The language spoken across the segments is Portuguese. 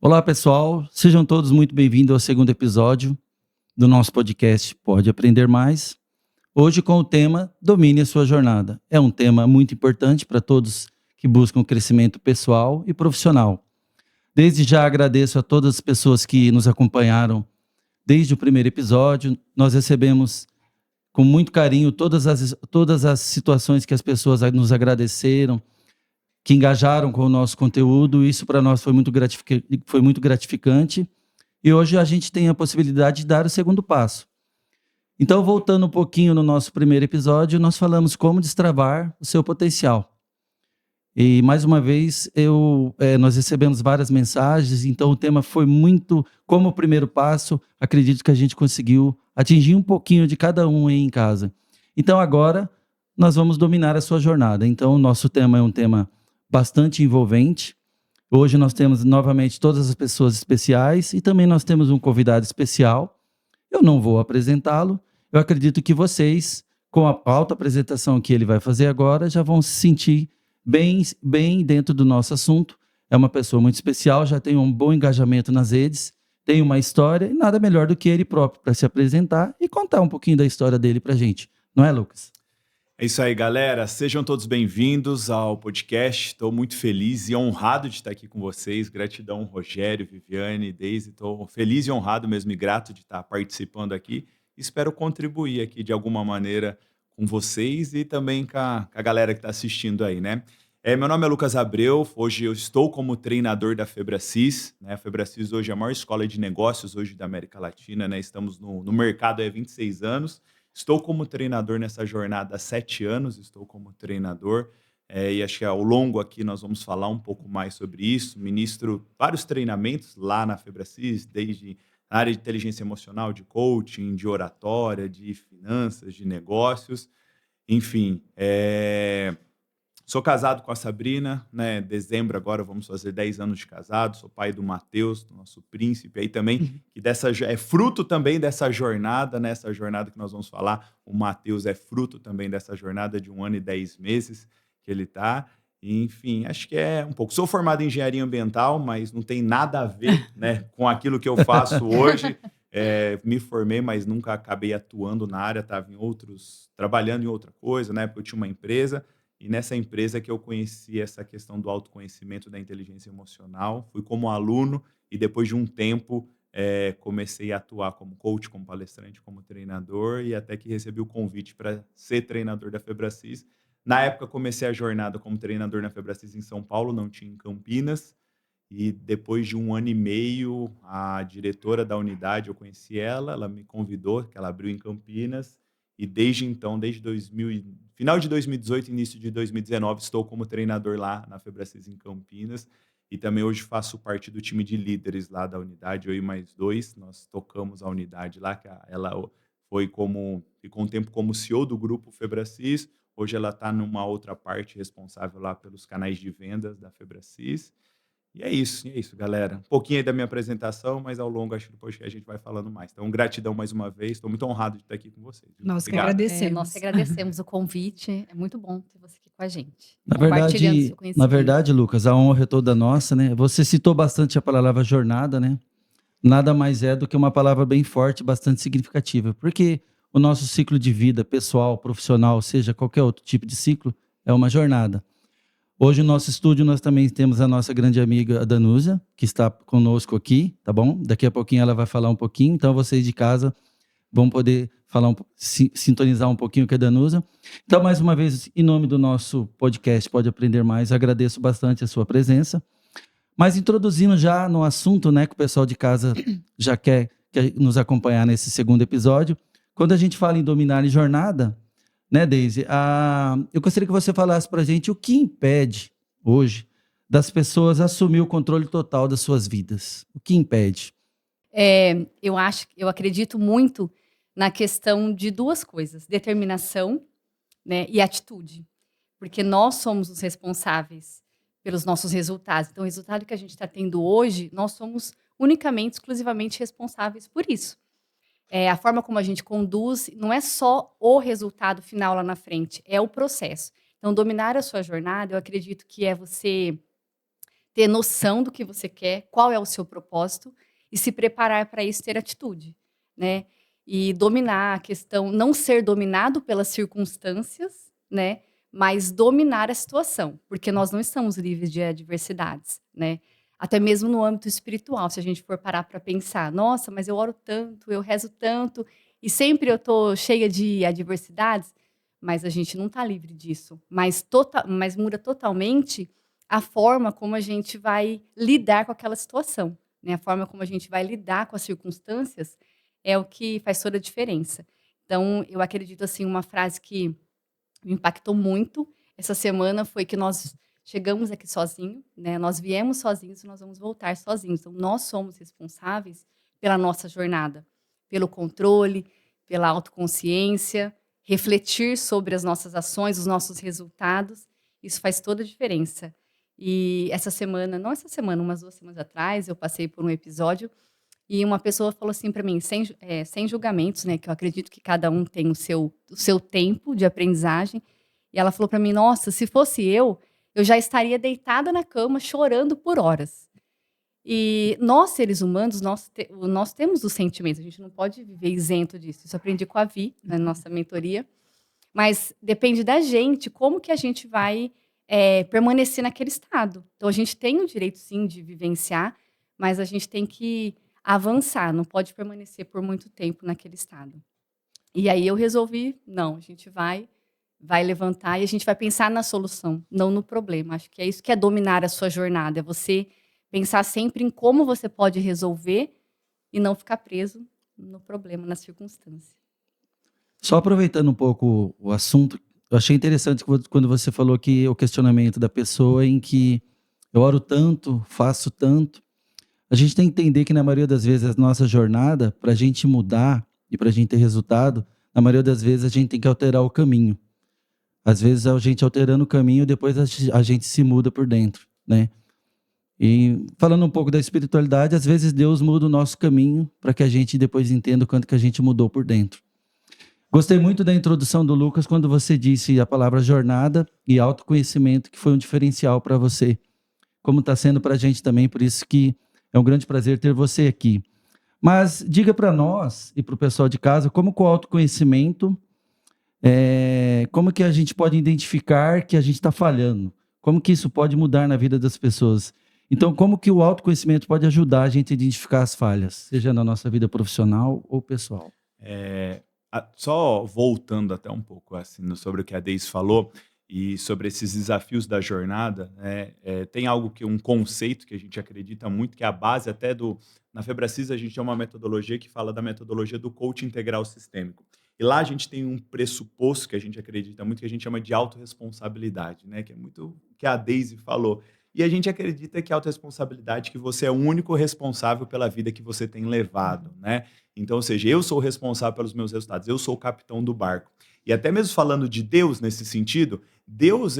Olá, pessoal. Sejam todos muito bem-vindos ao segundo episódio do nosso podcast Pode Aprender Mais. Hoje com o tema Domine a Sua Jornada. É um tema muito importante para todos que buscam crescimento pessoal e profissional. Desde já agradeço a todas as pessoas que nos acompanharam desde o primeiro episódio. Nós recebemos com muito carinho todas as situações que as pessoas nos agradeceram, que engajaram com o nosso conteúdo. Isso para nós foi muito gratificante. E hoje a gente tem a possibilidade de dar o segundo passo. Então, voltando um pouquinho no nosso primeiro episódio, nós falamos como destravar o seu potencial. E, mais uma vez, nós recebemos várias mensagens, então o tema foi muito como o primeiro passo. Acredito que a gente conseguiu atingir um pouquinho de cada um aí em casa. Então, agora, nós vamos dominar a sua jornada. Então, o nosso tema é um tema bastante envolvente. Hoje nós temos novamente todas as pessoas especiais e também nós temos um convidado especial. Eu não vou apresentá-lo. Eu acredito que vocês, com a autoapresentação que ele vai fazer agora, já vão se sentir bem dentro do nosso assunto. É uma pessoa muito especial, já tem um bom engajamento nas redes, tem uma história e nada melhor do que ele próprio para se apresentar e contar um pouquinho da história dele para a gente. Não é, Lucas? É isso aí, galera. Sejam todos bem-vindos ao podcast. Estou muito feliz e honrado de estar aqui com vocês. Gratidão, Rogério, Viviane, Deise. Estou feliz e honrado mesmo e grato de estar participando aqui. Espero contribuir aqui de alguma maneira com vocês e também com a galera que está assistindo aí, né? Meu nome é Lucas Abreu. Hoje eu estou como treinador da Febracis, né? A Febracis hoje é a maior escola de negócios hoje da América Latina, né? Estamos no mercado há 26 anos. Estou como treinador nessa jornada há 7 anos, estou como treinador, e acho que ao longo aqui nós vamos falar um pouco mais sobre isso. Ministro vários treinamentos lá na Febracis, desde a área de inteligência emocional, de coaching, de oratória, de finanças, de negócios, enfim. Sou casado com a Sabrina, né? Dezembro agora vamos fazer 10 anos de casado. Sou pai do Matheus, do nosso príncipe aí também, que é fruto também dessa jornada, né? Essa jornada que nós vamos falar. O Matheus é fruto também dessa jornada de 1 ano e 10 meses que ele está. Enfim, acho que é um pouco. Sou formado em engenharia ambiental, mas não tem nada a ver, né, com aquilo que eu faço hoje. Me formei, mas nunca acabei atuando na área, estava trabalhando em outra coisa, né? Porque eu tinha uma empresa. E nessa empresa que eu conheci essa questão do autoconhecimento, da inteligência emocional. Fui como aluno e depois de um tempo comecei a atuar como coach, como palestrante, como treinador e até que recebi o convite para ser treinador da Febracis. Na época comecei a jornada como treinador na Febracis em São Paulo, não tinha em Campinas. E depois de 1 ano e meio, a diretora da unidade, eu conheci ela me convidou, que ela abriu em Campinas. E desde então, final de 2018, início de 2019, estou como treinador lá na Febracis em Campinas. E também hoje faço parte do time de líderes lá da unidade, eu e mais 2. Nós tocamos a unidade lá, que ela ficou um tempo como CEO do grupo Febracis. Hoje ela está numa outra parte responsável lá pelos canais de vendas da Febracis. E é isso, galera. Um pouquinho aí da minha apresentação, mas ao longo, acho que depois que a gente vai falando mais. Então, gratidão mais uma vez. Estou muito honrado de estar aqui com vocês. Nós que Obrigado. agradecemos. Nós que agradecemos o convite. É muito bom ter você aqui com a gente. Na Compartilhando seu conhecimento. verdade, Lucas, a honra é toda nossa, né? Você citou bastante a palavra jornada, né? Nada mais é do que uma palavra bem forte, bastante significativa, porque o nosso ciclo de vida, pessoal, profissional, seja qualquer outro tipo de ciclo, é uma jornada. Hoje no nosso estúdio nós também temos a nossa grande amiga a Danúzia, que está conosco aqui, tá bom? Daqui a pouquinho ela vai falar um pouquinho, então vocês de casa vão poder sintonizar um pouquinho com a Danúzia. Então, mais uma vez, em nome do nosso podcast Pode Aprender Mais, agradeço bastante a sua presença. Mas introduzindo já no assunto, né, que o pessoal de casa já quer nos acompanhar nesse segundo episódio, quando a gente fala em dominar em jornada, né, Deise? Eu gostaria que você falasse para a gente o que impede hoje das pessoas assumir o controle total das suas vidas. O que impede? Eu acredito muito na questão de 2 coisas: determinação, né, e atitude. Porque nós somos os responsáveis pelos nossos resultados. Então, o resultado que a gente está tendo hoje, nós somos unicamente, exclusivamente responsáveis por isso. A forma como a gente conduz não é só o resultado final lá na frente, é o processo. Então, dominar a sua jornada, eu acredito que é você ter noção do que você quer, qual é o seu propósito e se preparar para isso, ter atitude, né? E dominar a questão, não ser dominado pelas circunstâncias, né? Mas dominar a situação, porque nós não estamos livres de adversidades, né? Até mesmo no âmbito espiritual, se a gente for parar para pensar, nossa, mas eu oro tanto, eu rezo tanto, e sempre eu tô cheia de adversidades, mas a gente não está livre disso. Mas muda totalmente a forma como a gente vai lidar com aquela situação, né? A forma como a gente vai lidar com as circunstâncias é o que faz toda a diferença. Então, eu acredito, assim, uma frase que me impactou muito essa semana foi que nós chegamos aqui sozinhos, né? Nós viemos sozinhos e nós vamos voltar sozinhos. Então, nós somos responsáveis pela nossa jornada, pelo controle, pela autoconsciência, refletir sobre as nossas ações, os nossos resultados. Isso faz toda a diferença. E essa semana, não essa semana, umas 2 semanas atrás, eu passei por um episódio e uma pessoa falou assim para mim, sem julgamentos, né? Que eu acredito que cada um tem o seu tempo de aprendizagem. E ela falou para mim, nossa, se fosse eu já estaria deitada na cama chorando por horas. E nós, seres humanos, nós temos os sentimentos, a gente não pode viver isento disso. Isso eu aprendi com a Vi, na nossa mentoria. Mas depende da gente, como que a gente vai permanecer naquele estado. Então, a gente tem o direito, sim, de vivenciar, mas a gente tem que avançar, não pode permanecer por muito tempo naquele estado. E aí eu resolvi, não, a gente vai levantar e a gente vai pensar na solução, não no problema. Acho que é isso que é dominar a sua jornada, é você pensar sempre em como você pode resolver e não ficar preso no problema, na circunstância. Só aproveitando um pouco o assunto, eu achei interessante quando você falou que o questionamento da pessoa em que eu oro tanto, faço tanto. A gente tem que entender que na maioria das vezes a nossa jornada, para a gente mudar e para a gente ter resultado, na maioria das vezes a gente tem que alterar o caminho. Às vezes a gente alterando o caminho, depois a gente se muda por dentro, né? E falando um pouco da espiritualidade, às vezes Deus muda o nosso caminho para que a gente depois entenda o quanto que a gente mudou por dentro. Gostei muito da introdução do Lucas quando você disse a palavra jornada e autoconhecimento, que foi um diferencial para você, como está sendo para a gente também, por isso que é um grande prazer ter você aqui. Mas diga para nós e para o pessoal de casa, como com o autoconhecimento, como que a gente pode identificar que a gente está falhando? Como que isso pode mudar na vida das pessoas? Então, como que o autoconhecimento pode ajudar a gente a identificar as falhas, seja na nossa vida profissional ou pessoal? Só voltando até um pouco assim, sobre o que a Deise falou e sobre esses desafios da jornada, né, tem um conceito que a gente acredita muito, que é a base até na Febracis a gente tem uma metodologia que fala da metodologia do coaching integral sistêmico. E lá a gente tem um pressuposto que a gente acredita muito, que a gente chama de autorresponsabilidade, né, que é muito o que a Deise falou. E a gente acredita que a autorresponsabilidade, que você é o único responsável pela vida que você tem levado, né? Então, ou seja, eu sou o responsável pelos meus resultados, eu sou o capitão do barco. E até mesmo falando de Deus nesse sentido, Deus,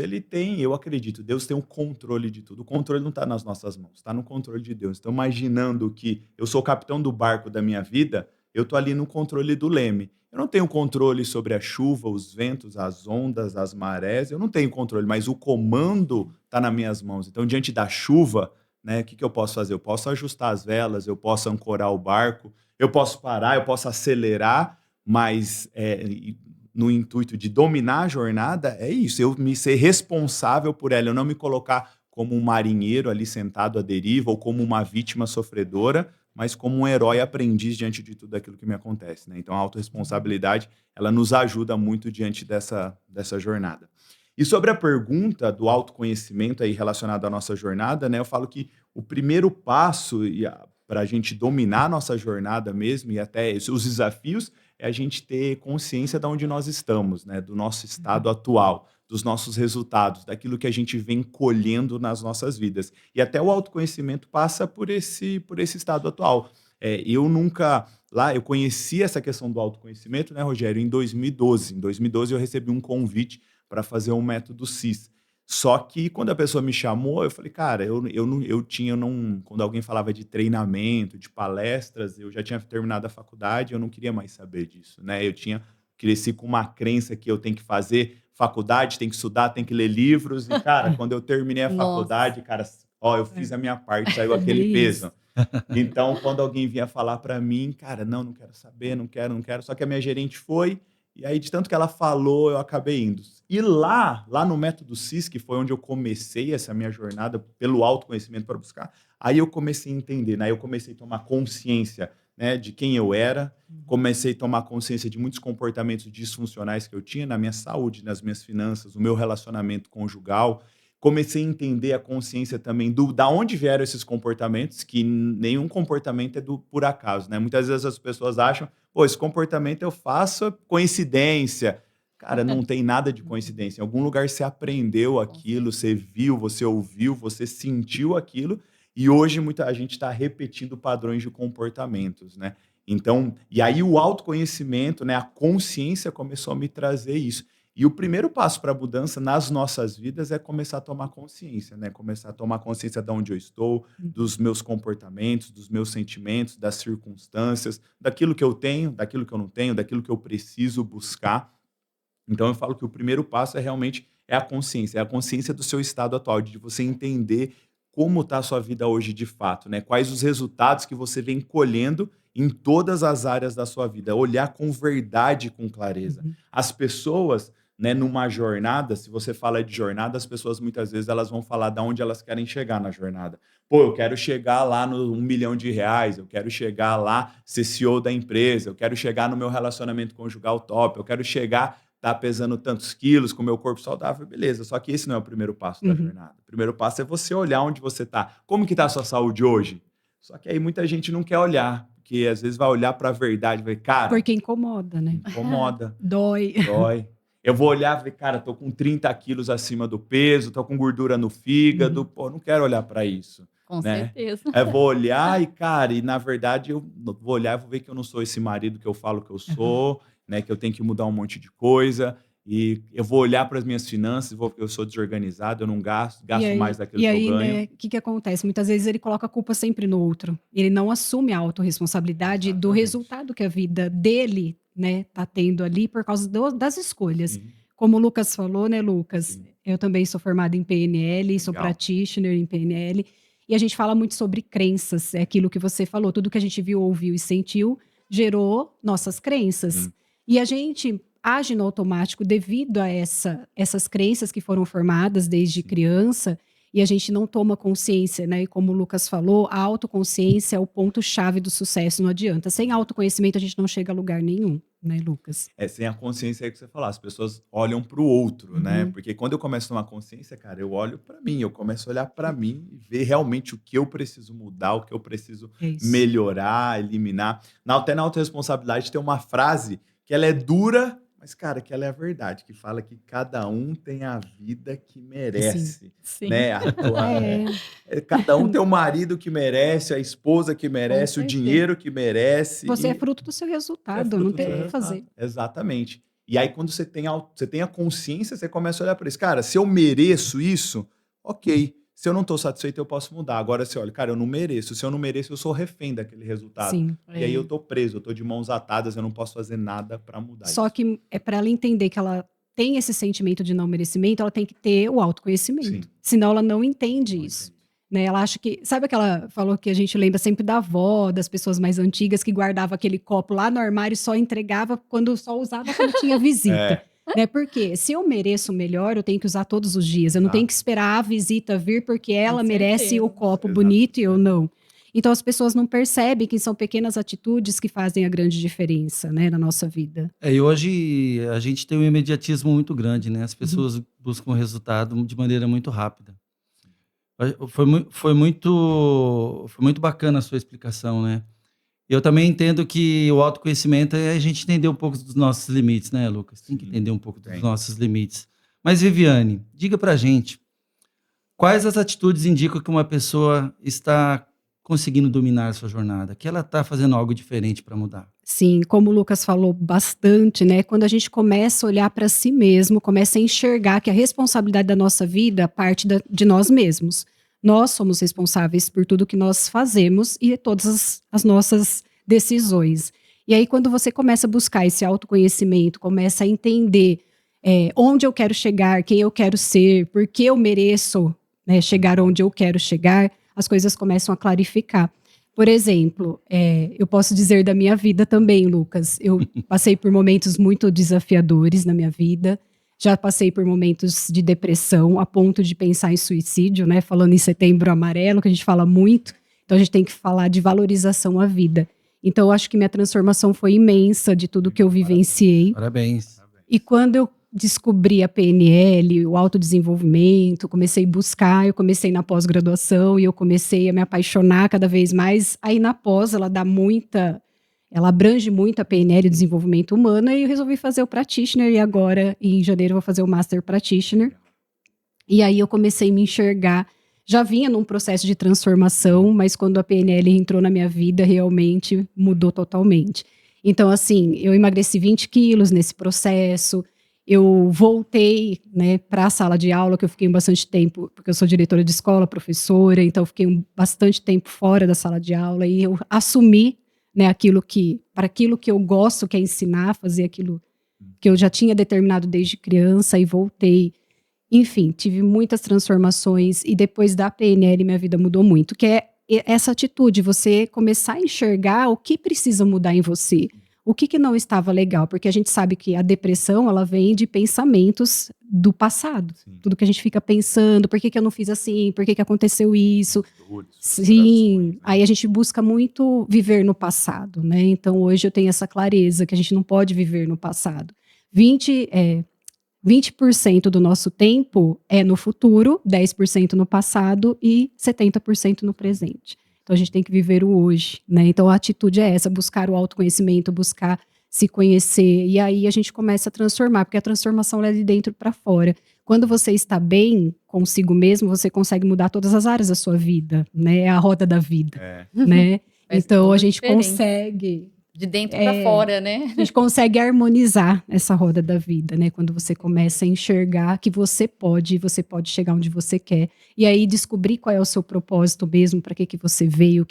eu acredito, Deus tem o controle de tudo. O controle não está nas nossas mãos, está no controle de Deus. Então, imaginando que eu sou o capitão do barco da minha vida, eu estou ali no controle do leme. Eu não tenho controle sobre a chuva, os ventos, as ondas, as marés, eu não tenho controle, mas o comando está nas minhas mãos. Então, diante da chuva, né, o que eu posso fazer? Eu posso ajustar as velas, eu posso ancorar o barco, eu posso parar, eu posso acelerar, mas no intuito de dominar a jornada, é isso, eu me ser responsável por ela, eu não me colocar como um marinheiro ali sentado à deriva ou como uma vítima sofredora, mas como um herói aprendiz diante de tudo aquilo que me acontece, né? Então a autorresponsabilidade, ela nos ajuda muito diante dessa jornada. E sobre a pergunta do autoconhecimento aí relacionado à nossa jornada, né? Eu falo que o primeiro passo para a gente dominar a nossa jornada mesmo e até os desafios é a gente ter consciência de onde nós estamos, né? Do nosso estado atual, dos nossos resultados, daquilo que a gente vem colhendo nas nossas vidas. E até o autoconhecimento passa por esse estado atual. Eu conheci essa questão do autoconhecimento, né, Rogério, em 2012. Em 2012 eu recebi um convite para fazer um método CIS. Só que quando a pessoa me chamou, eu falei, cara, quando alguém falava de treinamento, de palestras, eu já tinha terminado a faculdade, eu não queria mais saber disso, né? Cresci com uma crença que eu tenho que fazer faculdade, tenho que estudar, tenho que ler livros. E, cara, quando eu terminei a Nossa. faculdade, cara, Ó, eu fiz a minha parte, saiu aquele peso. Então, quando alguém vinha falar para mim, cara, não quero saber, não quero. Só que a minha gerente foi, e aí de tanto que ela falou, eu acabei indo. E lá no Método CIS, que foi onde eu comecei essa minha jornada pelo autoconhecimento para buscar, aí eu comecei a entender, né? Eu comecei a tomar consciência, né, de quem eu era, comecei a tomar consciência de muitos comportamentos disfuncionais que eu tinha na minha saúde, nas minhas finanças, no meu relacionamento conjugal. Comecei a entender a consciência também da onde vieram esses comportamentos, que nenhum comportamento é por acaso, né? Muitas vezes as pessoas acham, pô, esse comportamento eu faço coincidência. Cara, não tem nada de coincidência. Em algum lugar você aprendeu aquilo, você viu, você ouviu, você sentiu aquilo, e hoje muita gente está repetindo padrões de comportamentos, né? Então, e aí o autoconhecimento, né, a consciência começou a me trazer isso. E o primeiro passo para a mudança nas nossas vidas é começar a tomar consciência, né? Começar a tomar consciência de onde eu estou, dos meus comportamentos, dos meus sentimentos, das circunstâncias, daquilo que eu tenho, daquilo que eu não tenho, daquilo que eu preciso buscar. Então eu falo que o primeiro passo é a consciência do seu estado atual, de você entender como está a sua vida hoje de fato, né? Quais os resultados que você vem colhendo em todas as áreas da sua vida, olhar com verdade, com clareza. As pessoas, né, numa jornada, se você fala de jornada, as pessoas muitas vezes elas vão falar de onde elas querem chegar na jornada. Pô, eu quero chegar lá no 1 milhão de reais, eu quero chegar lá, ser CEO da empresa, eu quero chegar no meu relacionamento conjugal top, eu quero chegar, tá pesando tantos quilos, com o meu corpo saudável, beleza. Só que esse não é o primeiro passo da jornada. O primeiro passo é você olhar onde você tá. Como que tá a sua saúde hoje? Só que aí muita gente não quer olhar, porque às vezes vai olhar para a verdade, vai, cara... Porque incomoda, né? Incomoda. Dói. Eu vou olhar e ver, cara, tô com 30 quilos acima do peso, tô com gordura no fígado, pô, não quero olhar para isso. Com certeza. Eu vou olhar e, cara, e na verdade eu vou olhar e vou ver que eu não sou esse marido que eu falo que eu sou, né, que eu tenho que mudar um monte de coisa, e eu vou olhar para as minhas finanças, vou ver que eu sou desorganizado, eu não gasto mais daquilo que eu ganho. Né, o que acontece? Muitas vezes ele coloca a culpa sempre no outro. Ele não assume a autorresponsabilidade do resultado que a vida dele, né, tá tendo ali por causa das escolhas. Sim. Como o Lucas falou, né, Lucas? Sim. Eu também sou formada em PNL, sou practitioner em PNL, e a gente fala muito sobre crenças, é aquilo que você falou, tudo que a gente viu, ouviu e sentiu gerou nossas crenças. E a gente age no automático devido a essas crenças que foram formadas desde criança, e a gente não toma consciência, né? E como o Lucas falou, a autoconsciência é o ponto-chave do sucesso, não adianta. Sem autoconhecimento a gente não chega a lugar nenhum, né, Lucas? Sem a consciência aí que você falou, as pessoas olham para o outro, né? Porque quando eu começo a tomar consciência, cara, eu olho para mim, eu começo a olhar para mim e ver realmente o que eu preciso mudar, o que eu preciso melhorar, eliminar. Até na autorresponsabilidade tem uma frase que ela é dura, mas, cara, que ela é a verdade, que fala que cada um tem a vida que merece. Sim. Né? Cada um tem o marido que merece, a esposa que merece, o dinheiro que merece. Você é fruto do seu resultado, não tem o que fazer. Exatamente. E aí, quando você tem a consciência, você começa a olhar para isso. Cara, se eu mereço isso, ok. Se eu não estou satisfeito, eu posso mudar. Agora, você olha, cara, eu não mereço. Se eu não mereço, eu sou refém daquele resultado. Sim. E aí eu estou preso, eu estou de mãos atadas, eu não posso fazer nada para mudar Só isso. que é para ela entender que ela tem esse sentimento de não merecimento, ela tem que ter o autoconhecimento. Sim. Senão ela não entende isso. Né? Ela acha que... Sabe aquela... Falou que a gente lembra sempre da avó, das pessoas mais antigas que guardava aquele copo lá no armário e só entregava só usava quando tinha visita. Né? Porque se eu mereço melhor, eu tenho que usar todos os dias. Eu não tenho que esperar a visita vir porque ela merece o copo bonito e eu não. Então as pessoas não percebem que são pequenas atitudes que fazem a grande diferença, né, na nossa vida. E hoje a gente tem um imediatismo muito grande, né? As pessoas buscam resultado de maneira muito rápida. Foi muito bacana a sua explicação, né? Eu também entendo que o autoconhecimento é a gente entender um pouco dos nossos limites, né, Lucas? Tem que entender um pouco dos nossos limites. Mas, Viviane, diga pra gente, quais as atitudes indicam que uma pessoa está conseguindo dominar a sua jornada? Que ela está fazendo algo diferente para mudar? Sim, como o Lucas falou bastante, né? Quando a gente começa a olhar para si mesmo, começa a enxergar que a responsabilidade da nossa vida parte de nós mesmos. Nós somos responsáveis por tudo que nós fazemos e todas as nossas decisões. E aí, quando você começa a buscar esse autoconhecimento, começa a entender onde eu quero chegar, quem eu quero ser, por que eu mereço né, chegar onde eu quero chegar, as coisas começam a clarificar. Por exemplo, eu posso dizer da minha vida também, Lucas. Eu passei por momentos muito desafiadores na minha vida. Já passei por momentos de depressão, a ponto de pensar em suicídio, né? Falando em Setembro Amarelo, que a gente fala muito. Então, a gente tem que falar de valorização à vida. Então, eu acho que minha transformação foi imensa de tudo que eu vivenciei. Parabéns. E quando eu descobri a PNL, o autodesenvolvimento, comecei a buscar, eu comecei na pós-graduação e eu comecei a me apaixonar cada vez mais. Aí na pós, ela abrange muito a PNL, o desenvolvimento humano, e eu resolvi fazer o Practitioner, e agora, em janeiro, eu vou fazer o Master Practitioner. E aí eu comecei a me enxergar, já vinha num processo de transformação, mas quando a PNL entrou na minha vida, realmente mudou totalmente. Então, assim, eu emagreci 20 quilos nesse processo. Eu voltei, né, para a sala de aula, que eu fiquei bastante tempo, porque eu sou diretora de escola, professora, então eu fiquei bastante tempo fora da sala de aula, e eu assumi, né, para aquilo que eu gosto, que é ensinar, fazer aquilo que eu já tinha determinado desde criança, e voltei. Enfim, tive muitas transformações, e depois da PNL minha vida mudou muito, que é essa atitude, você começar a enxergar o que precisa mudar em você. O que não estava legal? Porque a gente sabe que a depressão, ela vem de pensamentos do passado. Sim. Tudo que a gente fica pensando, por que eu não fiz assim? Por que aconteceu isso? Sim, né? Aí a gente busca muito viver no passado, né? Então hoje eu tenho essa clareza que a gente não pode viver no passado. 20% do nosso tempo é no futuro, 10% no passado e 70% no presente. Então, a gente tem que viver o hoje, né? Então, a atitude é essa, buscar o autoconhecimento, buscar se conhecer. E aí, a gente começa a transformar, porque a transformação é de dentro para fora. Quando você está bem consigo mesmo, você consegue mudar todas as áreas da sua vida, né? É a roda da vida, né? Então, a gente consegue... De dentro para fora, né? A gente consegue harmonizar essa roda da vida, né? Quando você começa a enxergar que você pode chegar onde você quer. E aí descobrir qual é o seu propósito mesmo, para que você veio,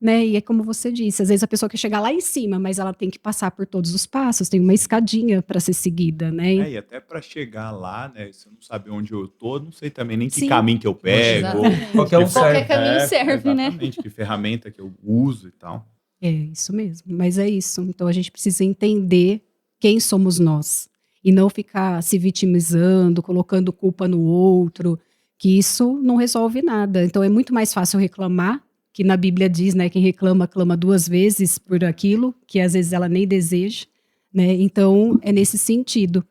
né? E é como você disse, às vezes a pessoa quer chegar lá em cima, mas ela tem que passar por todos os passos, tem uma escadinha para ser seguida, né? E até para chegar lá, né? Se eu não saber onde eu tô, não sei também nem que Sim. caminho que eu pego. Qualquer caminho serve, né? Exatamente, que ferramenta que eu uso e tal. É isso mesmo, mas é isso. Então a gente precisa entender quem somos nós e não ficar se vitimizando, colocando culpa no outro, que isso não resolve nada. Então é muito mais fácil reclamar, que na Bíblia diz, né, quem reclama, clama 2 vezes por aquilo, que às vezes ela nem deseja, né? Então é nesse sentido.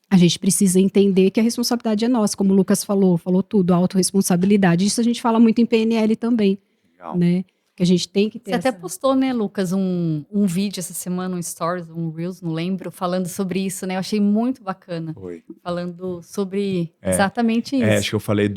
A gente precisa entender que a responsabilidade é nossa, como o Lucas falou tudo, a autorresponsabilidade. Isso a gente fala muito em PNL também, Legal. né? Que a gente tem que ter. Você até postou, né, Lucas, um vídeo essa semana, um Stories, um Reels, não lembro, falando sobre isso, né? Eu achei muito bacana. Foi. Falando sobre exatamente isso. Acho que eu falei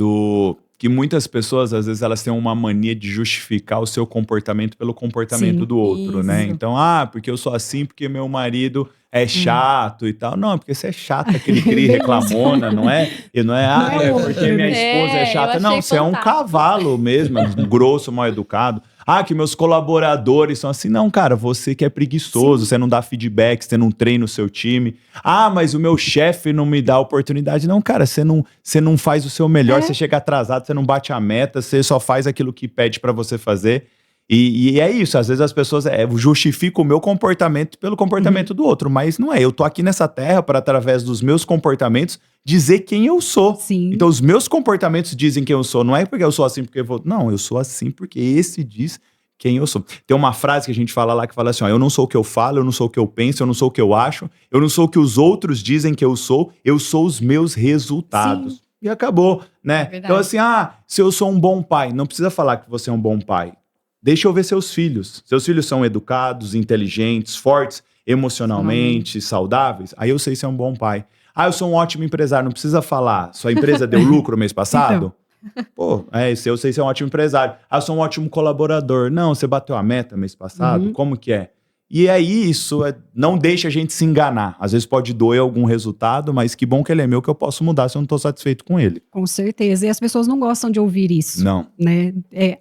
que muitas pessoas, às vezes, elas têm uma mania de justificar o seu comportamento pelo comportamento do outro, né? Isso. Então, porque eu sou assim porque meu marido é chato e tal. Não, porque você é chata, aquele cri reclamona, não é? E não é, porque minha esposa é chata. Não, você é um cavalo mesmo, grosso, mal educado. Que meus colaboradores são assim. Não, cara, você que é preguiçoso, você não dá feedback, você não treina o seu time. Mas o meu chefe não me dá oportunidade. Não, cara, você não faz o seu melhor, você chega atrasado, você não bate a meta, você só faz aquilo que pede pra você fazer. E é isso, às vezes as pessoas justificam o meu comportamento pelo comportamento do outro, mas não é. Eu tô aqui nessa terra para, através dos meus comportamentos, dizer quem eu sou. Sim. Então os meus comportamentos dizem quem eu sou, não é porque eu sou assim porque eu vou... Não, eu sou assim porque esse diz quem eu sou. Tem uma frase que a gente fala lá que fala assim, eu não sou o que eu falo, eu não sou o que eu penso, eu não sou o que eu acho, eu não sou o que os outros dizem que eu sou os meus resultados. Sim. E acabou, né? Então assim, se eu sou um bom pai, não precisa falar que você é um bom pai. Deixa eu ver seus filhos. Seus filhos são educados, inteligentes, fortes, emocionalmente, saudáveis. Aí eu sei se é um bom pai. Eu sou um ótimo empresário. Não precisa falar. Sua empresa deu lucro mês passado? Então. Eu sei se é um ótimo empresário. Eu sou um ótimo colaborador. Não, você bateu a meta mês passado? Como que é? E aí isso não deixa a gente se enganar. Às vezes pode doer algum resultado, mas que bom que ele é meu, que eu posso mudar se eu não estou satisfeito com ele. Com certeza. E as pessoas não gostam de ouvir isso. Não. Né?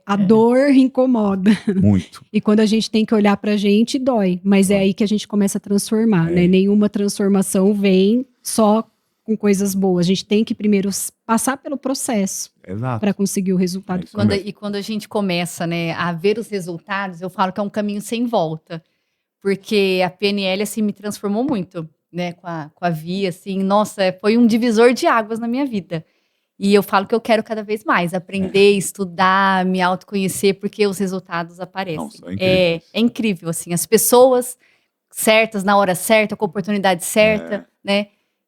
A dor incomoda. Muito. E quando a gente tem que olhar pra gente, dói. Mas é aí que a gente começa a transformar, né? Nenhuma transformação vem só com coisas boas. A gente tem que primeiro passar pelo processo Exato. para conseguir o resultado. Quando a gente começa, né, a ver os resultados, eu falo que é um caminho sem volta. Porque a PNL, assim, me transformou muito, né, com a Via, assim. Nossa, foi um divisor de águas na minha vida. E eu falo que eu quero cada vez mais aprender, estudar, me autoconhecer, porque os resultados aparecem. Nossa, é incrível, assim, as pessoas certas, na hora certa, com a oportunidade certa, né?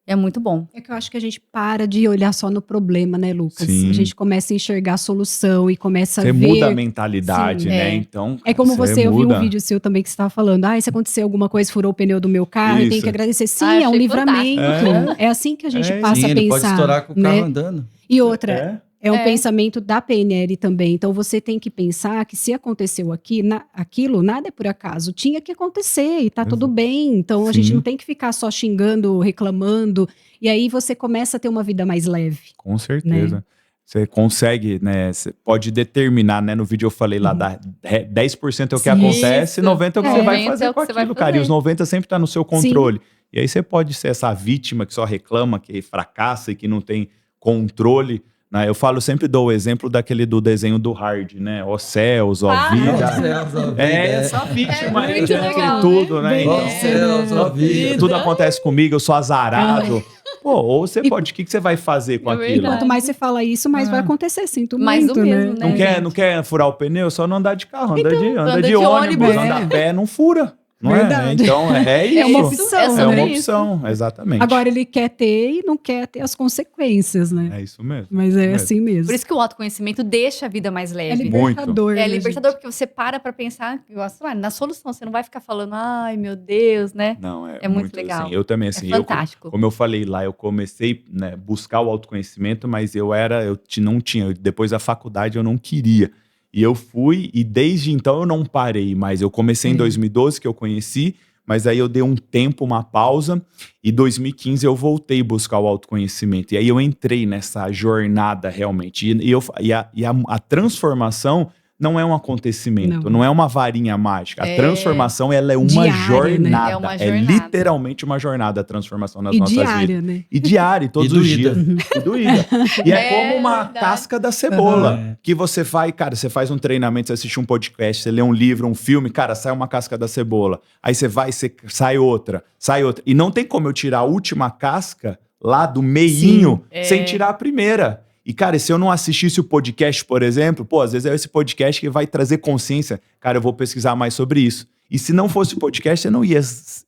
É muito bom. É que eu acho que a gente para de olhar só no problema, né, Lucas? Sim. A gente começa a enxergar a solução e começa a ver... Você muda a mentalidade, Sim, né? Então, é como eu vi muda. um vídeo seu também que você estava falando, se acontecer alguma coisa, furou o pneu do meu carro, eu tenho que agradecer. Sim, é um achei livramento. É assim que a gente passa a ele pensar. pode estourar com o carro andando. E outra... É um É. pensamento da PNL também. Então, você tem que pensar que se aconteceu aquilo, nada é por acaso. Tinha que acontecer e tá tudo bem. Então, a gente não tem que ficar só xingando, reclamando. E aí, você começa a ter uma vida mais leve. Com certeza. Você consegue, né? Você pode determinar, né? No vídeo eu falei lá, 10% é o que acontece, 90% é o que você vai fazer com aquilo, cara. E os 90% sempre tá no seu controle. E aí, você pode ser essa vítima que só reclama, que fracassa e que não tem controle. Eu falo, sempre dou o exemplo do desenho do Hard, né? Ó céus, ó vida. Essa vítima aí de tudo, né? Ó céus, ó vida. Tudo acontece comigo, eu sou azarado. Pô, ou você pode, o que você vai fazer com aquilo? Quanto mais você fala isso, mais vai acontecer, sinto mais muito, do mesmo, né? Não quer furar o pneu? Só não andar de carro, anda anda de de ônibus, ônibus. anda a pé, não fura. Não Verdade. Então, é isso. É uma opção, É uma né? opção, exatamente. Agora, ele quer ter e não quer ter as consequências, né? É isso mesmo. Mas é assim mesmo. Por isso que o autoconhecimento deixa a vida mais É leve. libertador. É né, libertador, gente? porque você para pensar na solução. Você não vai ficar falando, ai, meu Deus, né? Não, É muito legal. Assim, eu também, assim, fantástico. Como eu falei lá, eu comecei, né, buscar o autoconhecimento, mas eu não tinha. Depois da faculdade eu não queria. E eu fui, e desde então eu não parei mais. Eu comecei em 2012, que eu conheci, mas aí eu dei um tempo, uma pausa, e em 2015 eu voltei a buscar o autoconhecimento. E aí eu entrei nessa jornada realmente. A transformação não é um acontecimento, não é uma varinha mágica. A transformação, ela é uma diária, jornada. Né? É uma É jornada. literalmente uma jornada a transformação nas nossas diária, vidas. né? E diária, todos os dias. E doída. E é como uma verdade. casca da cebola. Que você vai, cara, você faz um treinamento, você assiste um podcast, você lê um livro, um filme, cara, sai uma casca da cebola. Aí você vai, sai outra. E não tem como eu tirar a última casca lá do meinho sem tirar a primeira. E, cara, se eu não assistisse o podcast, por exemplo, às vezes é esse podcast que vai trazer consciência. Cara, eu vou pesquisar mais sobre isso. E se não fosse o podcast, você não ia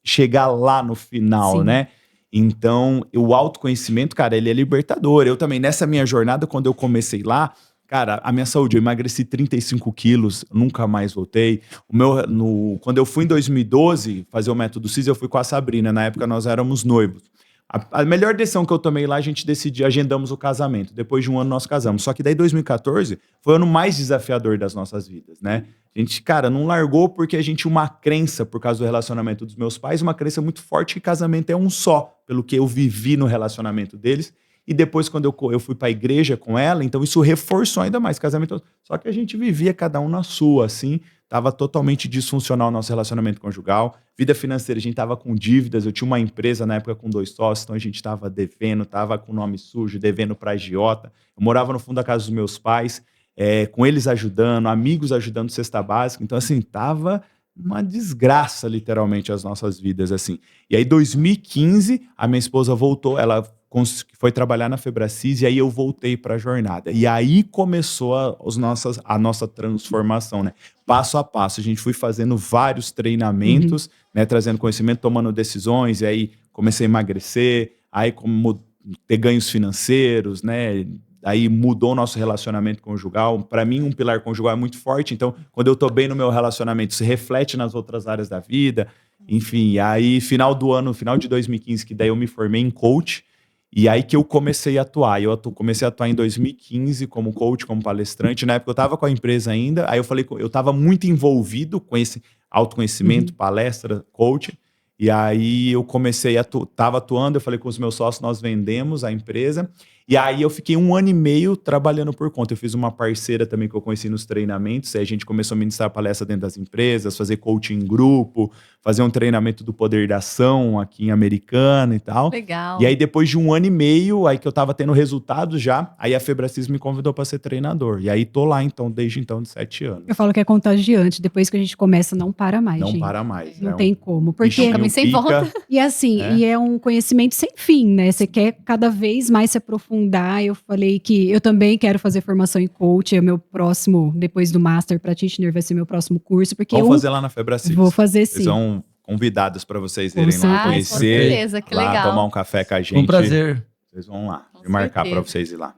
chegar lá no final, né? Então, o autoconhecimento, cara, ele é libertador. Eu também, nessa minha jornada, quando eu comecei lá, cara, a minha saúde, eu emagreci 35 quilos, nunca mais voltei. Quando eu fui em 2012 fazer o método CIS, eu fui com a Sabrina. Na época, nós éramos noivos. A melhor decisão que eu tomei lá, a gente decidiu, agendamos o casamento. Depois de um ano, nós casamos. Só que daí 2014 foi o ano mais desafiador das nossas vidas, né? A gente, cara, não largou porque a gente tinha uma crença, por causa do relacionamento dos meus pais, uma crença muito forte que casamento é um só, pelo que eu vivi no relacionamento deles. E depois, quando eu fui para a igreja com ela, então isso reforçou ainda mais casamento. Só que a gente vivia cada um na sua, assim. Tava totalmente disfuncional o nosso relacionamento conjugal. Vida financeira, a gente tava com dívidas. Eu tinha uma empresa na época com 2 sócios, então a gente tava devendo, tava com nome sujo, devendo para agiota. Eu morava no fundo da casa dos meus pais, com eles ajudando, amigos ajudando cesta básica. Então, assim, tava uma desgraça, literalmente, as nossas vidas, assim. E aí, 2015, a minha esposa voltou, ela foi trabalhar na Febracis, e aí eu voltei para a jornada. E aí começou a nossa transformação, né? Passo a passo. A gente foi fazendo vários treinamentos, né? Trazendo conhecimento, tomando decisões, e aí comecei a emagrecer, aí como ter ganhos financeiros, né? Aí mudou o nosso relacionamento conjugal. Para mim, um pilar conjugal é muito forte, então quando eu tô bem no meu relacionamento, se reflete nas outras áreas da vida. Enfim, aí final de 2015, que daí eu me formei em coach. E aí que eu comecei a atuar. Comecei a atuar em 2015 como coach, como palestrante. Na época eu estava com a empresa ainda. Aí eu estava muito envolvido com esse autoconhecimento, palestra, coach. E aí eu comecei estava atuando, eu falei com os meus sócios, nós vendemos a empresa. E aí eu fiquei 1 ano e meio trabalhando por conta. Eu fiz uma parceira também que eu conheci nos treinamentos. Aí a gente começou a ministrar palestra dentro das empresas, fazer coaching em grupo, fazer um treinamento do poder da ação aqui em Americana e tal. Legal. E aí depois de 1 ano e meio, aí que eu tava tendo resultados já, aí a Febracis me convidou para ser treinador. E aí tô lá então, desde então, de 7 anos. Eu falo que é contagiante. Depois que a gente começa, não para mais, Não gente. para mais. Não tem como. Porque bichinho Caminho sem pica. volta. E assim, e é um conhecimento sem fim, né? Você quer cada vez mais se aprofundar. Eu falei que eu também quero fazer formação em coach. É o meu próximo, depois do Master Practitioner, vai ser meu próximo curso. Porque Vamos fazer lá na Febracis. vou fazer Eles sim. são convidados para vocês Com irem lá certeza. Com conhecer, certeza, que lá legal. tomar um café com a gente. Um prazer. Vocês vão lá. Com Vou marcar certeza. para vocês ir lá.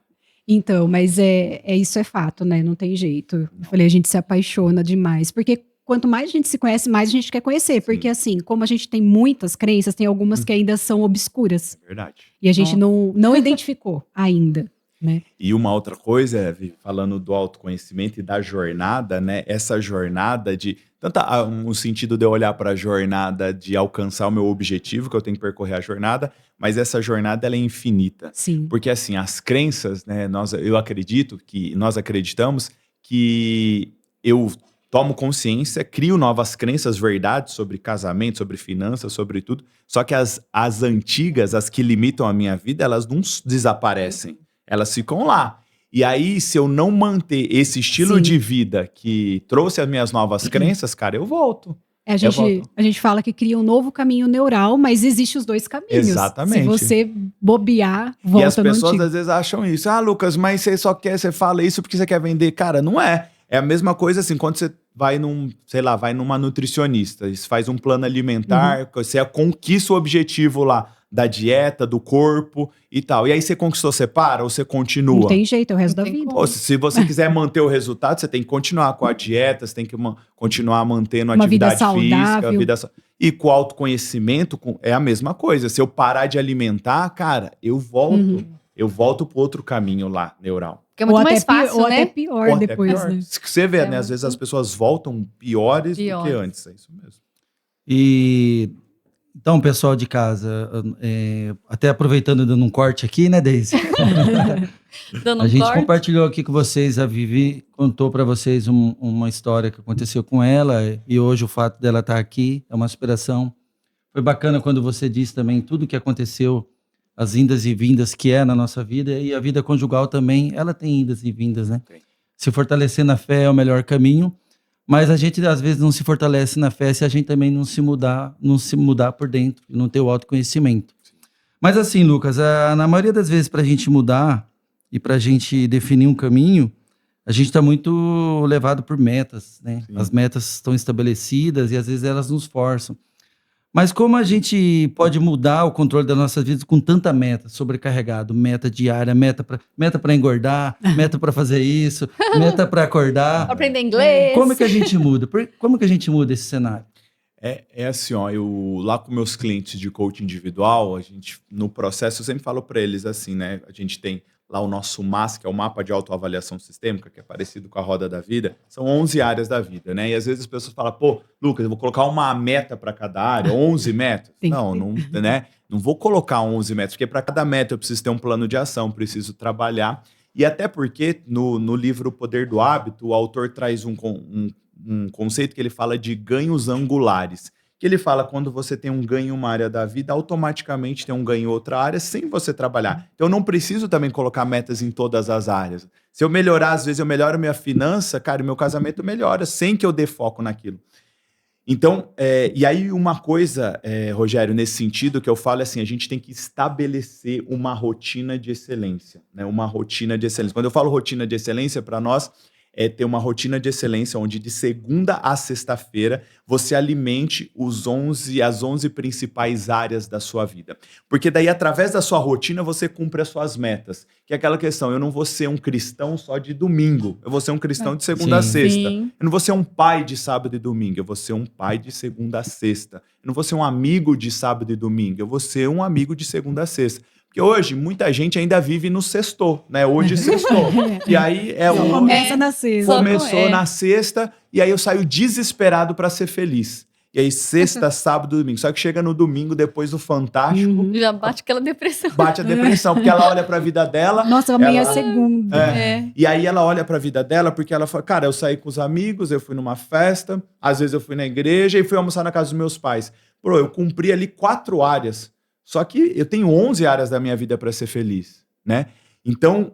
Então, mas isso é fato, né? Não tem jeito. Eu falei, a gente se apaixona demais. Porque quanto mais a gente se conhece, mais a gente quer conhecer. Porque assim, como a gente tem muitas crenças, tem algumas que ainda são obscuras. É verdade. E a gente não identificou ainda, né? E uma outra coisa, Vi, falando do autoconhecimento e da jornada, né? Essa jornada de... Tanto um sentido de eu olhar para a jornada de alcançar o meu objetivo, que eu tenho que percorrer a jornada, mas essa jornada ela é infinita. Sim. Porque assim, as crenças, né? Eu acredito que nós acreditamos que eu tomo consciência, crio novas crenças, verdades sobre casamento, sobre finanças, sobre tudo. Só que as antigas, as que limitam a minha vida, elas não desaparecem. Elas ficam lá. E aí, se eu não manter esse estilo Sim. de vida que trouxe as minhas novas crenças, cara, eu volto. A gente fala que cria um novo caminho neural, mas existe os dois caminhos. Exatamente. Se você bobear, volta E as no pessoas antigo. às vezes acham isso. Ah, Lucas, mas você fala isso porque você quer vender. Cara, não é. É a mesma coisa assim, quando você vai vai numa nutricionista, você faz um plano alimentar, você conquista o objetivo lá da dieta, do corpo e tal. E aí você conquistou, você para ou você continua? Não tem jeito, é o resto Não da tem vida. como. Pô, se você quiser manter o resultado, você tem que continuar com a dieta, você tem que continuar mantendo a Uma vida atividade física. saudável. E com o autoconhecimento é a mesma coisa. Se eu parar de alimentar, cara, eu volto. Eu volto pro outro caminho lá, neural. Porque é muito mais fácil, ou né? até pior Ou até depois, pior. né? Você vê, É né? Às vezes muito- as pessoas voltam piores do que Piores. antes. É isso mesmo. E então, pessoal de casa, até aproveitando dando um corte aqui, né, Deise? Dando A um gente corte. compartilhou aqui com vocês, a Vivi contou para vocês uma história que aconteceu com ela e hoje o fato dela estar aqui é uma inspiração. Foi bacana quando você disse também tudo que aconteceu, as indas e vindas que é na nossa vida e a vida conjugal também, ela tem indas e vindas, né? Tem. Se fortalecer na fé é o melhor caminho, mas a gente às vezes não se fortalece na fé se a gente também não se mudar por dentro, não ter o autoconhecimento. Mas assim, Lucas, na maioria das vezes para a gente mudar e para a gente definir um caminho, a gente está muito levado por metas, né? Sim. As metas estão estabelecidas e às vezes elas nos forçam. Mas como a gente pode mudar o controle das nossas vidas com tanta meta, sobrecarregado, meta diária, meta para engordar, meta para fazer isso, meta para acordar. Aprender inglês. Como é que a gente muda? Como que a gente muda esse cenário? É assim, ó, eu lá com meus clientes de coaching individual, a gente, no processo, eu sempre falo para eles assim, né? A gente tem lá o nosso MAS, que é o Mapa de Autoavaliação Sistêmica, que é parecido com a Roda da Vida, são 11 áreas da vida, né? E às vezes as pessoas falam, pô, Lucas, eu vou colocar uma meta para cada área, 11 metas? Não, né? Não vou colocar 11 metas, porque para cada meta eu preciso ter um plano de ação, preciso trabalhar. E até porque no livro O Poder do Hábito, o autor traz um conceito que ele fala de ganhos angulares. Que ele fala quando você tem um ganho em uma área da vida, automaticamente tem um ganho em outra área sem você trabalhar. Então eu não preciso também colocar metas em todas as áreas. Se eu melhorar, às vezes eu melhoro minha finança, cara, meu casamento melhora sem que eu dê foco naquilo. Então, e aí uma coisa, Rogério, nesse sentido que eu falo é assim, a gente tem que estabelecer uma rotina de excelência, né? Uma rotina de excelência. Quando eu falo rotina de excelência, para nós, é ter uma rotina de excelência onde de segunda a sexta-feira você alimente as 11 principais áreas da sua vida. Porque daí, através da sua rotina, você cumpre as suas metas. Que é aquela questão, eu não vou ser um cristão só de domingo, eu vou ser um cristão de segunda a Sim. sexta. Sim. Eu não vou ser um pai de sábado e domingo, eu vou ser um pai de segunda a sexta. Eu não vou ser um amigo de sábado e domingo, eu vou ser um amigo de segunda a sexta. Porque hoje, muita gente ainda vive no sextou, né? Hoje sextou. E aí Só começa na sexta. começou na sexta e aí eu saio desesperado para ser feliz. E aí sexta, sábado, domingo. Só que chega no domingo, depois do Fantástico, Já bate aquela depressão. bate a depressão, porque ela olha pra vida dela. Nossa, amanhã é segunda. E aí ela olha pra vida dela, porque ela fala, cara, eu saí com os amigos, eu fui numa festa, às vezes eu fui na igreja e fui almoçar na casa dos meus pais. Pô, eu cumpri ali 4 áreas. Só que eu tenho 11 áreas da minha vida pra ser feliz, né? Então,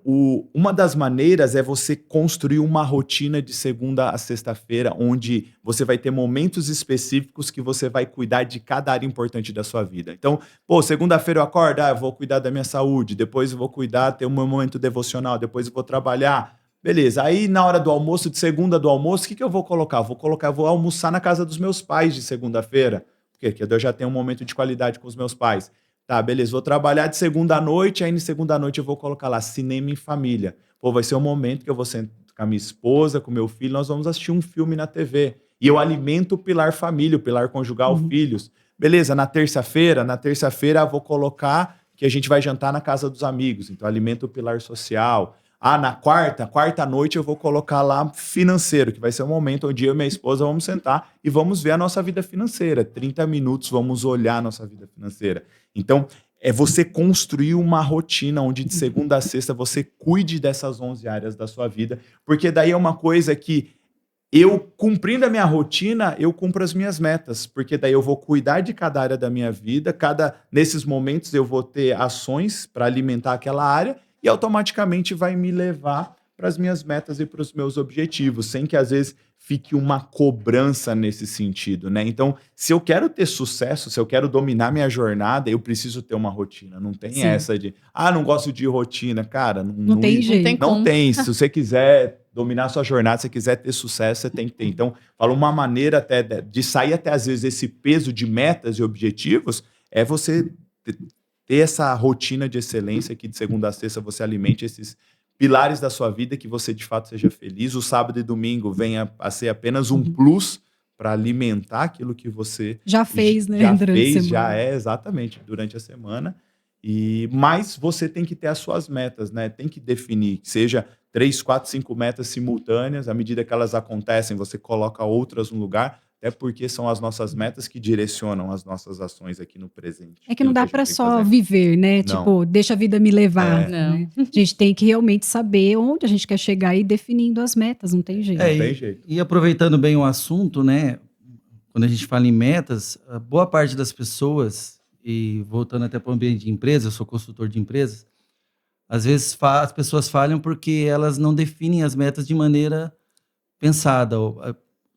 uma das maneiras é você construir uma rotina de segunda a sexta-feira, onde você vai ter momentos específicos que você vai cuidar de cada área importante da sua vida. Então, pô, segunda-feira eu acordo, eu vou cuidar da minha saúde, depois eu vou cuidar, ter um meu momento devocional, depois eu vou trabalhar. Beleza, aí na hora do almoço, de segunda do almoço, o que eu vou colocar? Eu vou almoçar na casa dos meus pais de segunda-feira, porque eu já tenho um momento de qualidade com os meus pais. Tá, beleza, vou trabalhar de segunda à noite, aí na segunda à noite eu vou colocar lá cinema em família. Pô, vai ser um momento que eu vou sentar com a minha esposa, com meu filho, nós vamos assistir um filme na TV. E eu alimento o pilar família, o pilar conjugal, filhos. Beleza, na terça-feira eu vou colocar que a gente vai jantar na casa dos amigos, então alimento o pilar social. Na quarta noite eu vou colocar lá financeiro, que vai ser um momento onde eu e minha esposa vamos sentar e vamos ver a nossa vida financeira. 30 minutos vamos olhar a nossa vida financeira. Então, é você construir uma rotina onde de segunda a sexta você cuide dessas 11 áreas da sua vida, porque daí é uma coisa que eu, cumprindo a minha rotina, eu cumpro as minhas metas, porque daí eu vou cuidar de cada área da minha vida, nesses momentos eu vou ter ações para alimentar aquela área e automaticamente vai me levar para as minhas metas e para os meus objetivos, sem que às vezes fique uma cobrança nesse sentido, né? Então, se eu quero ter sucesso, se eu quero dominar minha jornada, eu preciso ter uma rotina. Não tem essa de, não gosto de rotina. Cara, não tem jeito. Não tem. Se você quiser dominar a sua jornada, se você quiser ter sucesso, você tem que ter. Então, fala uma maneira até de sair até às vezes esse peso de metas e objetivos, é você ter essa rotina de excelência que de segunda a sexta você alimente esses pilares da sua vida, que você de fato seja feliz. O sábado e domingo venha a ser apenas um plus para alimentar aquilo que você já fez, né? Exatamente, durante a semana. Mas você tem que ter as suas metas, né? Tem que definir, que seja 3, 4, 5 metas simultâneas. À medida que elas acontecem, você coloca outras no lugar, até porque são as nossas metas que direcionam as nossas ações aqui no presente. É que não dá para só viver, né? Não. Tipo, deixa a vida me levar. Né? A gente tem que realmente saber onde a gente quer chegar e definindo as metas, não tem jeito. Não tem jeito. E aproveitando bem o assunto, né? Quando a gente fala em metas, a boa parte das pessoas, e voltando até para o ambiente de empresa, eu sou consultor de empresas, às vezes as pessoas falham porque elas não definem as metas de maneira pensada.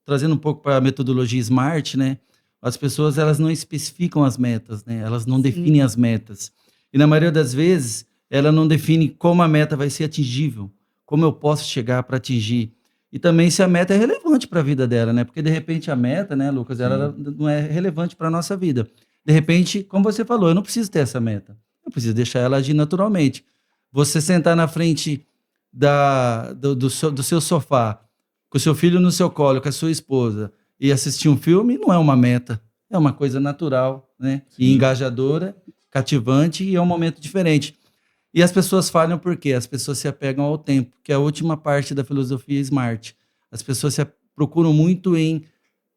Trazendo um pouco para a metodologia SMART, né? As pessoas elas não especificam as metas, né? Elas não definem as metas. E na maioria das vezes, ela não define como a meta vai ser atingível, como eu posso chegar para atingir. E também se a meta é relevante para a vida dela, né? Porque de repente a meta, né, Lucas, ela não é relevante para a nossa vida. De repente, como você falou, eu não preciso ter essa meta. Eu preciso deixar ela agir naturalmente. Você sentar na frente do seu sofá, com o seu filho no seu colo, com a sua esposa, e assistir um filme, não é uma meta. É uma coisa natural, né? E engajadora, cativante, e é um momento diferente. E as pessoas falham por quê? As pessoas se apegam ao tempo, que é a última parte da filosofia SMART. As pessoas procuram muito em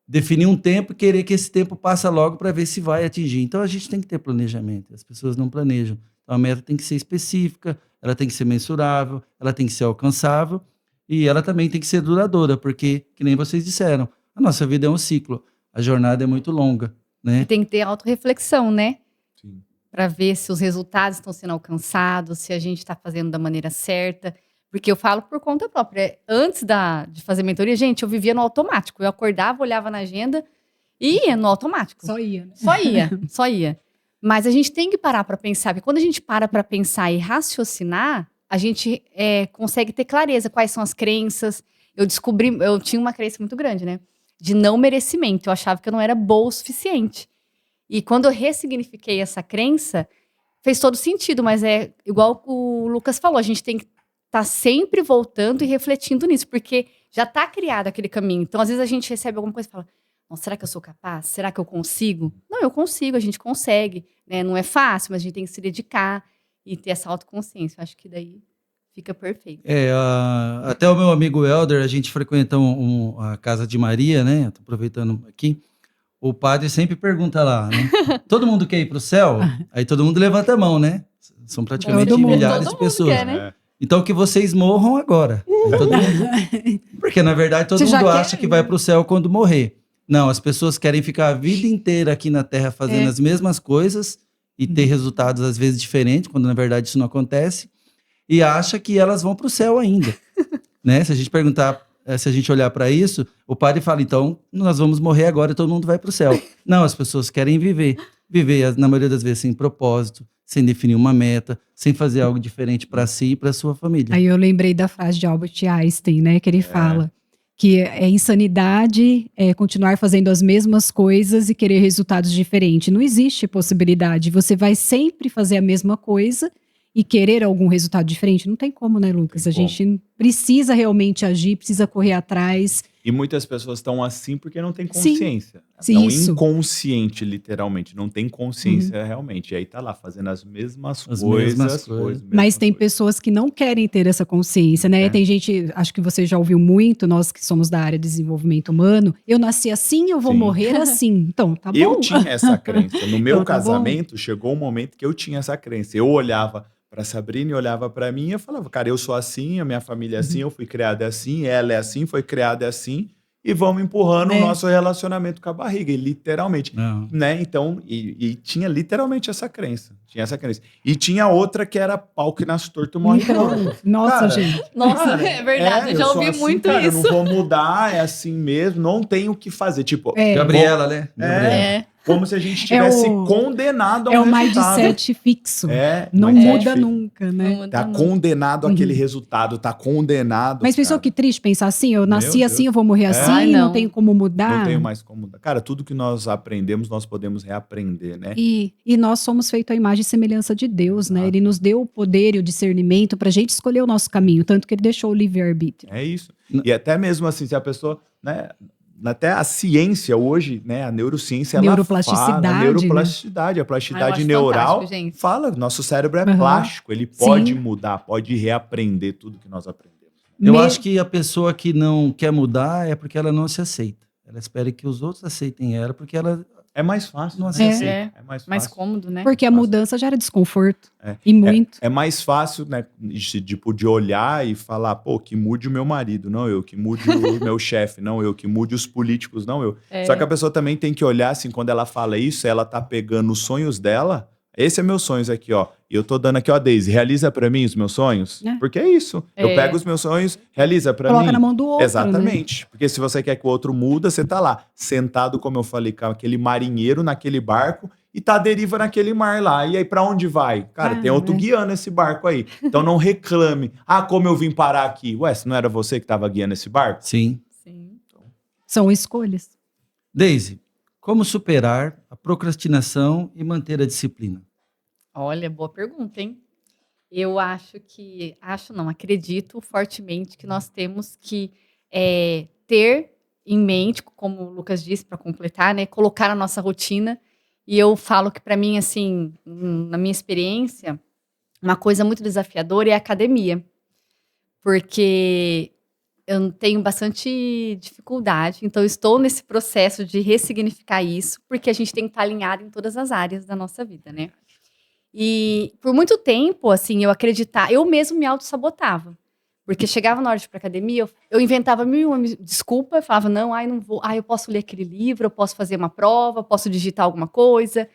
definir um tempo e querer que esse tempo passe logo para ver se vai atingir. Então, a gente tem que ter planejamento. As pessoas não planejam. Então, a meta tem que ser específica, ela tem que ser mensurável, ela tem que ser alcançável, e ela também tem que ser duradoura, porque, que nem vocês disseram, a nossa vida é um ciclo, a jornada é muito longa, né? E tem que ter autorreflexão, né? Sim. Para ver se os resultados estão sendo alcançados, se a gente está fazendo da maneira certa. Porque eu falo por conta própria. Antes de fazer mentoria, gente, eu vivia no automático. Eu acordava, olhava na agenda e ia no automático. Só ia. Né? Só ia. Mas a gente tem que parar para pensar. Porque quando a gente para pensar e raciocinar, a gente consegue ter clareza quais são as crenças. Eu tinha uma crença muito grande, né? De não merecimento. Eu achava que eu não era boa o suficiente. E quando eu ressignifiquei essa crença, fez todo sentido. Mas é igual o Lucas falou, a gente tem que estar sempre voltando e refletindo nisso. Porque já está criado aquele caminho. Então, às vezes, a gente recebe alguma coisa e fala, será que eu sou capaz? Será que eu consigo? Não, eu consigo, a gente consegue. Né? Não é fácil, mas a gente tem que se dedicar e ter essa autoconsciência. Eu acho que daí fica perfeito. Até o meu amigo Helder, a gente frequenta a casa de Maria, né? Estou aproveitando aqui. o padre sempre pergunta lá, né? Todo mundo quer ir para o céu? Aí todo mundo levanta a mão, né? São praticamente Todo mundo. milhares Todo de mundo pessoas. quer, né? Então que vocês morram agora. Aí todo mundo... Porque na verdade todo Você já mundo quer, acha que vai para o céu quando morrer. Não, as pessoas querem ficar a vida inteira aqui na Terra fazendo as mesmas coisas e ter resultados às vezes diferentes, quando na verdade isso não acontece, e acha que elas vão para o céu ainda. Né? Se a gente perguntar, se a gente olhar para isso, o padre fala, então nós vamos morrer agora e todo mundo vai para o céu. Não, as pessoas querem viver. Viver, na maioria das vezes, sem propósito, sem definir uma meta, sem fazer algo diferente para si e para sua família. Aí eu lembrei da frase de Albert Einstein, né? Que ele fala que é insanidade continuar fazendo as mesmas coisas e querer resultados diferentes. Não existe possibilidade. Você vai sempre fazer a mesma coisa e querer algum resultado diferente. Não tem como, né, Lucas? A gente precisa realmente agir, precisa correr atrás. E muitas pessoas estão assim porque não têm consciência. Sim, Estão isso. inconsciente, literalmente. Não tem consciência realmente. E aí tá lá, fazendo as mesmas coisas. Mas tem pessoas que não querem ter essa consciência, né? Tem gente, acho que você já ouviu muito, nós que somos da área de desenvolvimento humano, eu nasci assim, eu vou morrer assim. Então, tá bom. Eu tinha essa crença. No meu Então, tá casamento, chegou um momento que eu tinha essa crença. Eu olhava para Sabrina e olhava para mim e eu falava, cara, eu sou assim, a minha família é assim, eu fui criada assim, ela é assim, foi criada assim, e vamos empurrando o nosso relacionamento com a barriga, e literalmente, né? Então, e tinha literalmente essa crença, E tinha outra que era pau que nasce torto morre torto. Nossa, Cara, gente. Nossa, cara, é verdade, eu já sou ouvi assim, muito cara, isso. Eu não vou mudar, é assim mesmo, não tenho o que fazer. Tipo, Gabriela, né? É. como se a gente tivesse condenado a um resultado. Mindset fixo. É, Não mindset muda fixo. nunca, né? Não muda Tá nunca. condenado àquele resultado, tá condenado. Mas pensou que triste pensar assim? Eu nasci Meu assim, Deus. eu vou morrer assim, Ai, não não. tenho como mudar. Não tenho mais como mudar. Cara, tudo que nós aprendemos, nós podemos reaprender, né? E nós somos feitos à imagem e semelhança de Deus, né? Exato. Ele nos deu o poder e o discernimento pra gente escolher o nosso caminho, tanto que ele deixou o livre-arbítrio. É isso. E até mesmo assim, se a pessoa, né? Até a ciência hoje, né? A neurociência, ela Neuroplasticidade, fala. A neuroplasticidade, a plasticidade acho neural fantástico, gente. fala. Nosso cérebro é Aham. plástico, ele pode Sim. mudar, pode reaprender tudo que nós aprendemos. Eu acho que a pessoa que não quer mudar é porque ela não se aceita. Ela espera que os outros aceitem ela, porque ela É mais fácil. não né? se aceita. É mais fácil. Mais cômodo, né? Porque a mudança gera desconforto. E muito. É mais fácil, né, de olhar e falar, pô, que mude o meu marido, não eu, que mude o meu chefe, não eu, que mude os políticos, não eu. Só que a pessoa também tem que olhar, assim, quando ela fala isso, ela tá pegando os sonhos dela. Esse é meus sonhos aqui, ó. E eu tô dando aqui, ó, Deise, realiza pra mim os meus sonhos? Porque é isso. Eu pego os meus sonhos, realiza pra mim. Coloca na mão do outro, Exatamente. Porque se você quer que o outro muda, você tá lá, sentado, como eu falei, com aquele marinheiro naquele barco e tá à deriva naquele mar lá. E aí, pra onde vai? Cara, tem outro guiando esse barco aí. Então não reclame. Ah, como eu vim parar aqui? Ué, se não era você que tava guiando esse barco? Sim. Sim. São escolhas. Deise, como superar a procrastinação e manter a disciplina? Olha, boa pergunta, hein? Eu acredito fortemente que nós temos que ter em mente, como o Lucas disse, para completar, né? Colocar na nossa rotina. E eu falo que, para mim, assim, na minha experiência, uma coisa muito desafiadora é a academia. Porque eu tenho bastante dificuldade, então eu estou nesse processo de ressignificar isso, porque a gente tem que estar alinhado em todas as áreas da nossa vida, né? E por muito tempo, assim, eu mesmo me auto-sabotava. Porque chegava na hora de ir pra academia, eu inventava mil e uma desculpa, eu falava, não vou, eu posso ler aquele livro, eu posso fazer uma prova, eu posso digitar alguma coisa,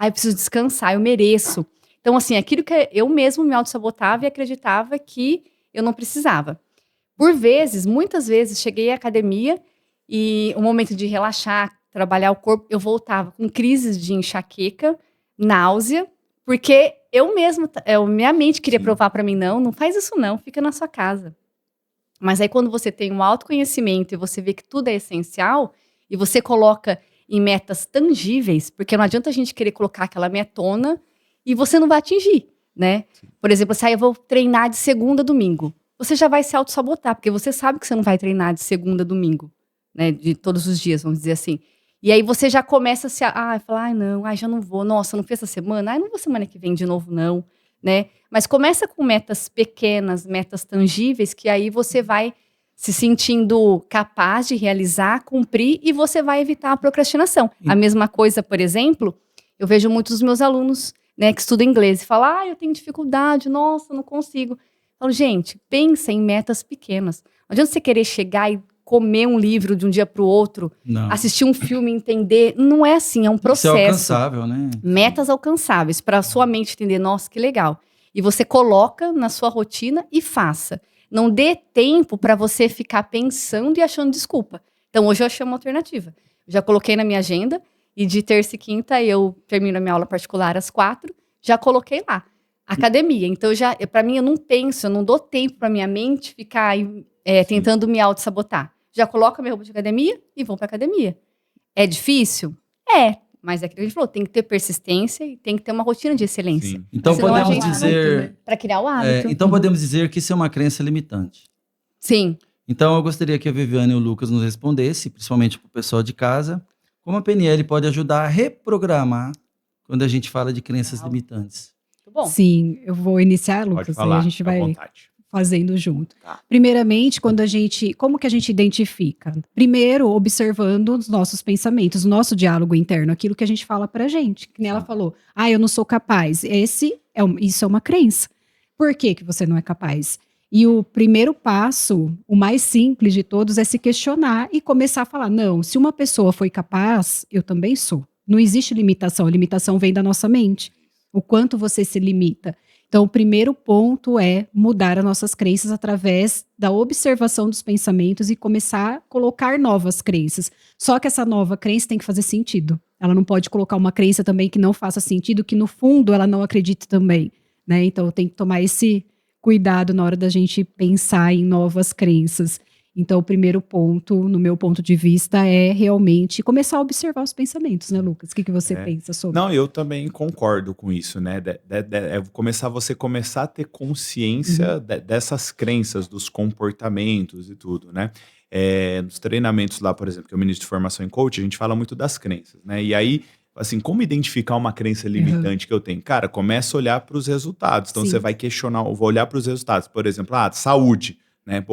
eu preciso descansar, eu mereço. Então, assim, aquilo que eu mesmo me auto-sabotava e acreditava que eu não precisava. Por vezes, muitas vezes, cheguei à academia e o momento de relaxar, trabalhar o corpo, eu voltava com crises de enxaqueca, náusea, porque minha mente queria provar para mim, não faz isso não, fica na sua casa. Mas aí quando você tem um autoconhecimento e você vê que tudo é essencial, e você coloca em metas tangíveis, porque não adianta a gente querer colocar aquela metona e você não vai atingir, né? Por exemplo, se eu vou treinar de segunda a domingo, você já vai se auto-sabotar, porque você sabe que você não vai treinar de segunda a domingo, né? De todos os dias, vamos dizer assim. E aí você já começa a falar, já não vou, nossa, não fiz essa semana, não vou semana que vem de novo não, né? Mas começa com metas pequenas, metas tangíveis, que aí você vai se sentindo capaz de realizar, cumprir, e você vai evitar a procrastinação. A mesma coisa, por exemplo, eu vejo muitos dos meus alunos, né, que estudam inglês e falam, eu tenho dificuldade, nossa, não consigo. Eu falo, gente, pensa em metas pequenas. Não adianta você querer chegar e comer um livro de um dia para o outro, assistir um filme, entender. Não é assim, é um processo. Isso é alcançável, né? Metas alcançáveis, para a sua mente entender, nossa, que legal. E você coloca na sua rotina e faça. Não dê tempo para você ficar pensando e achando desculpa. Então, hoje eu achei uma alternativa. Já coloquei na minha agenda, e de terça e quinta eu termino a minha aula particular às 4, já coloquei lá. Academia. Então, para mim, eu não penso, eu não dou tempo para minha mente ficar tentando me auto-sabotar. Já coloco a minha roupa de academia e vou para academia. É difícil? É. Mas é aquilo que a gente falou, tem que ter persistência e tem que ter uma rotina de excelência. Sim. Então podemos dizer... Para criar o hábito. Então podemos dizer que isso é uma crença limitante. Sim. Então eu gostaria que a Viviane e o Lucas nos respondessem, principalmente para o pessoal de casa, como a PNL pode ajudar a reprogramar quando a gente fala de crenças limitantes. Muito bom. Sim, eu vou iniciar, Lucas, pode falar, aí a gente vai... à vontade. Fazendo junto. Tá. Primeiramente, como que a gente identifica? Primeiro, observando os nossos pensamentos, o nosso diálogo interno, aquilo que a gente fala pra gente. Que nem ela falou, eu não sou capaz. Isso é uma crença. Por que você não é capaz? E o primeiro passo, o mais simples de todos, é se questionar e começar a falar, não, se uma pessoa foi capaz, eu também sou. Não existe limitação, a limitação vem da nossa mente. O quanto você se limita. Então, o primeiro ponto é mudar as nossas crenças através da observação dos pensamentos e começar a colocar novas crenças. Só que essa nova crença tem que fazer sentido. Ela não pode colocar uma crença também que não faça sentido, que no fundo ela não acredite também, né? Então, tem que tomar esse cuidado na hora da gente pensar em novas crenças. Então, o primeiro ponto, no meu ponto de vista, é realmente começar a observar os pensamentos, né, Lucas? O que você pensa sobre? Não, eu também concordo com isso, né? Você começar a ter consciência dessas crenças, dos comportamentos e tudo, né? Nos treinamentos lá, por exemplo, que eu ministro de formação em coach, a gente fala muito das crenças, né? E aí, assim, como identificar uma crença limitante que eu tenho? Cara, começa a olhar para os resultados. Então, você vai questionar, vou olhar para os resultados. Por exemplo, saúde. Né?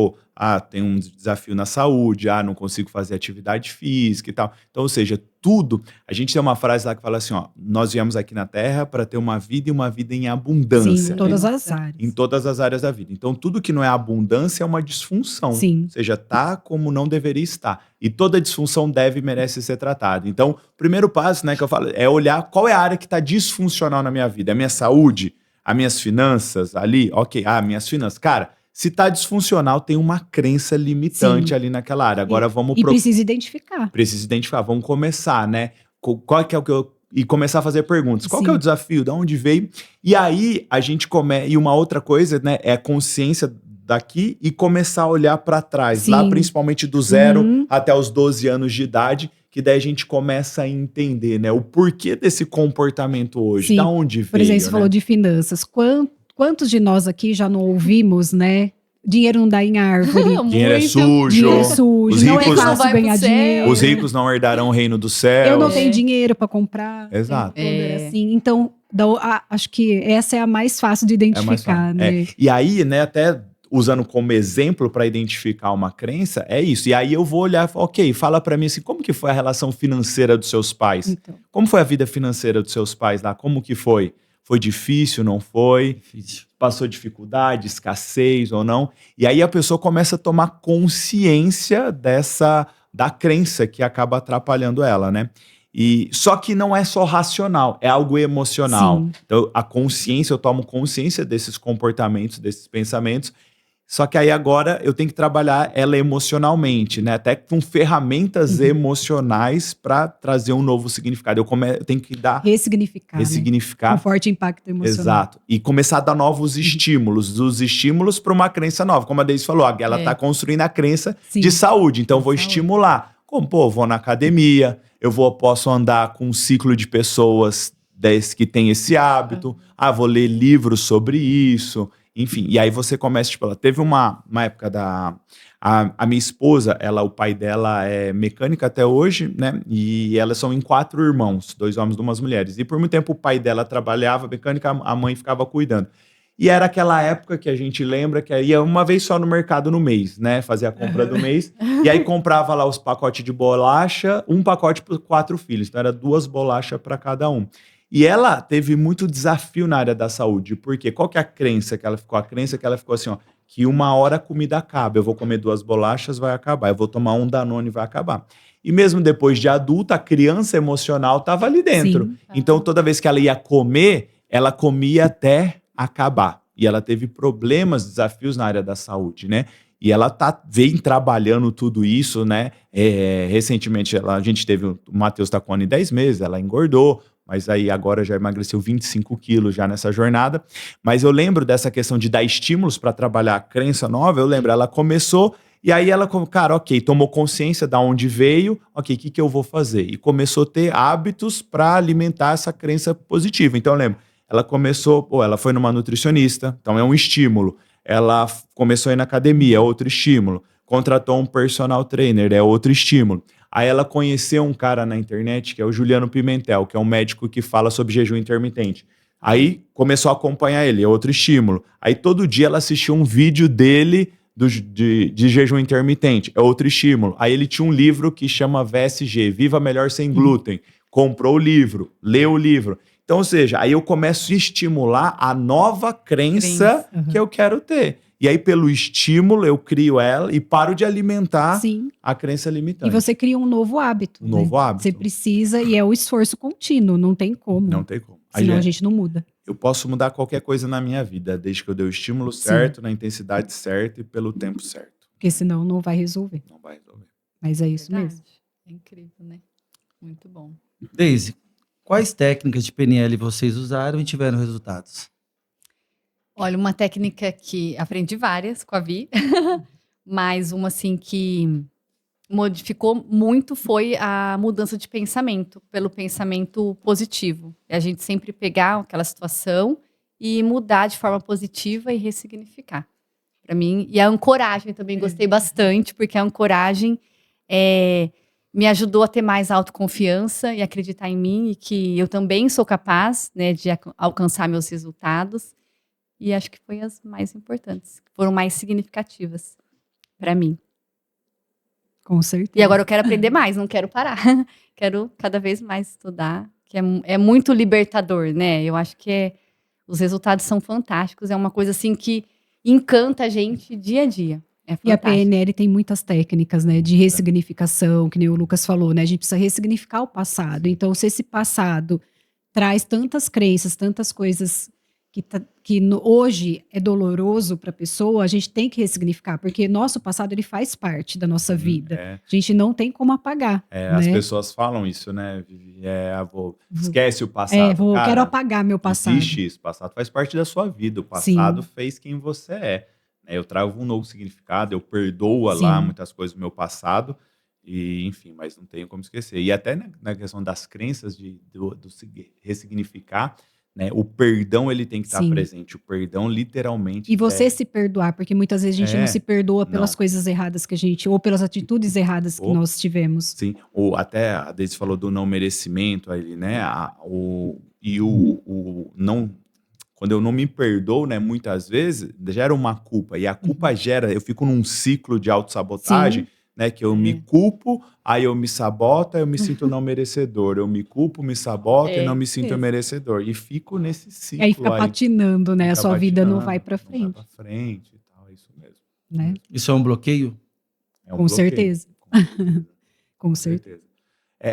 Tem um desafio na saúde, não consigo fazer atividade física e tal. Então, ou seja, tudo... A gente tem uma frase lá que fala assim, nós viemos aqui na Terra para ter uma vida e uma vida em abundância. Sim, em todas as áreas. Em todas as áreas da vida. Então, tudo que não é abundância é uma disfunção. Sim. Ou seja, tá como não deveria estar. E toda disfunção merece ser tratada. Então, o primeiro passo, né, que eu falo, é olhar qual é a área que está disfuncional na minha vida. É a minha saúde? As minhas finanças ali? Ok, minhas finanças. Cara... Se está disfuncional, tem uma crença limitante ali naquela área. Agora vamos... precisa identificar. Precisa identificar. Vamos começar, né? Qual que é o que e começar a fazer perguntas. Qual que é o desafio? De onde veio? E aí, a gente começa... E uma outra coisa, né? É a consciência daqui e começar a olhar para trás. Lá, principalmente do 0 até os 12 anos de idade, que daí a gente começa a entender, né? O porquê desse comportamento hoje. Da onde veio, por exemplo, você falou de finanças. Quantos de nós aqui já não ouvimos, né? Dinheiro não dá em árvore. Dinheiro é sujo. Dinheiro é sujo. Os não é ricos fácil ganhar dinheiro. Os ricos não herdarão o reino dos céus. Eu não tenho dinheiro para comprar. Exato. Assim. Então, acho que essa é a mais fácil de identificar, né? E aí, né, até usando como exemplo para identificar uma crença, é isso. E aí eu vou olhar, ok, fala para mim assim, como que foi a relação financeira dos seus pais? Então. Como foi a vida financeira dos seus pais lá? Como que foi? Foi difícil, não foi? Difícil. Passou dificuldade, escassez ou não? E aí a pessoa começa a tomar consciência da crença que acaba atrapalhando ela, né? Só que não é só racional, é algo emocional. Sim. Então, eu tomo consciência desses comportamentos, desses pensamentos. Só que aí agora eu tenho que trabalhar ela emocionalmente, né? Até com ferramentas emocionais para trazer um novo significado. Eu tenho que dar... Ressignificar. Com forte impacto emocional. Exato. E começar a dar novos estímulos. Os estímulos para uma crença nova. Como a Deise falou, ela está construindo a crença de saúde. Então eu vou estimular. Como, vou na academia, posso andar com um ciclo de pessoas que tem esse hábito. Vou ler livros sobre isso. Enfim, e aí você começa, ela teve uma época a minha esposa, o pai dela é mecânica até hoje, né, e elas são em 4 irmãos, 2 homens e 2 mulheres, e por muito tempo o pai dela trabalhava mecânica, a mãe ficava cuidando. E era aquela época que a gente lembra que ia uma vez só no mercado no mês, né? Fazia a compra do mês. E aí comprava lá os pacotes de bolacha, um pacote para 4 filhos. Então era 2 bolachas para cada um. E ela teve muito desafio na área da saúde. Porque qual que é a crença que ela ficou? A crença que ela ficou assim, ó, que uma hora a comida acaba. Eu vou comer 2 bolachas, vai acabar. Eu vou tomar um Danone, vai acabar. E mesmo depois de adulta, a criança emocional estava ali dentro. Sim. Então toda vez que ela ia comer, ela comia até acabar. E ela teve problemas, desafios na área da saúde, né? E ela vem trabalhando tudo isso, né? Recentemente, a gente teve, o Matheus tá com 1 ano e 10 meses, ela engordou, mas aí agora já emagreceu 25 quilos já nessa jornada. Mas eu lembro dessa questão de dar estímulos para trabalhar a crença nova, eu lembro, ela começou, e aí ela, cara, ok, tomou consciência de onde veio, ok, o que eu vou fazer? E começou a ter hábitos para alimentar essa crença positiva. Então eu lembro, ela começou, ela foi numa nutricionista, então é um estímulo. Ela começou a ir na academia, é outro estímulo. Contratou um personal trainer, é outro estímulo. Aí ela conheceu um cara na internet, que é o Juliano Pimentel, que é um médico que fala sobre jejum intermitente. Aí começou a acompanhar ele, é outro estímulo. Aí todo dia ela assistiu um vídeo dele de jejum intermitente, é outro estímulo. Aí ele tinha um livro que chama VSG, Viva Melhor Sem Glúten. Comprou o livro, leu o livro. Então, ou seja, aí eu começo a estimular a nova crença que eu quero ter. E aí, pelo estímulo, eu crio ela e paro de alimentar a crença limitante. E você cria um novo hábito. Um novo hábito. Você precisa, e é o esforço contínuo, não tem como. Não tem como. Senão a gente não muda. Eu posso mudar qualquer coisa na minha vida, desde que eu dê o estímulo certo, na intensidade certa e pelo tempo certo. Porque senão não vai resolver. Não vai resolver. Mas é isso mesmo. É incrível, né? Muito bom. Deise, quais técnicas de PNL vocês usaram e tiveram resultados? Olha, uma técnica que aprendi várias com a Vi, mas uma assim que modificou muito foi a mudança de pensamento, pelo pensamento positivo. A gente sempre pegar aquela situação e mudar de forma positiva e ressignificar. Para mim, e a ancoragem também gostei bastante, porque a ancoragem me ajudou a ter mais autoconfiança e acreditar em mim e que eu também sou capaz, né, de alcançar meus resultados. E acho que foi as mais importantes, foram mais significativas para mim. Com certeza. E agora eu quero aprender mais, não quero parar. Quero cada vez mais estudar, que é muito libertador, né? Eu acho que os resultados são fantásticos, é uma coisa assim que encanta a gente dia a dia. É fantástico. E a PNL tem muitas técnicas, né, de ressignificação, que nem o Lucas falou, né? A gente precisa ressignificar o passado. Então, se esse passado traz tantas crenças, tantas coisas que hoje é doloroso para a pessoa, a gente tem que ressignificar, porque nosso passado ele faz parte da nossa vida. A gente não tem como apagar. Né? As pessoas falam isso, né, Vivi? Esquece o passado. Quero apagar meu passado. Existe isso, o passado faz parte da sua vida, o passado fez quem você é. Eu trago um novo significado, eu perdoo lá muitas coisas do meu passado, e enfim, mas não tenho como esquecer. E até na questão das crenças, do ressignificar, né, o perdão ele tem que estar presente, o perdão literalmente. E você se perdoar, porque muitas vezes a gente não se perdoa pelas coisas erradas que a gente, ou pelas atitudes erradas que nós tivemos. Sim, ou até a Deise falou do não merecimento ali, né, não, quando eu não me perdoo, né, muitas vezes gera uma culpa, e a culpa eu fico num ciclo de autossabotagem, né, que eu me culpo, aí eu me saboto, aí eu me sinto não merecedor. Eu me culpo, me saboto e não me sinto merecedor. E fico nesse ciclo. Aí fica patinando, né? A sua vida não vai para frente. Não vai pra frente e tal, é isso mesmo. Né? Isso é um bloqueio? É um Com bloqueio. Certeza. Com certeza.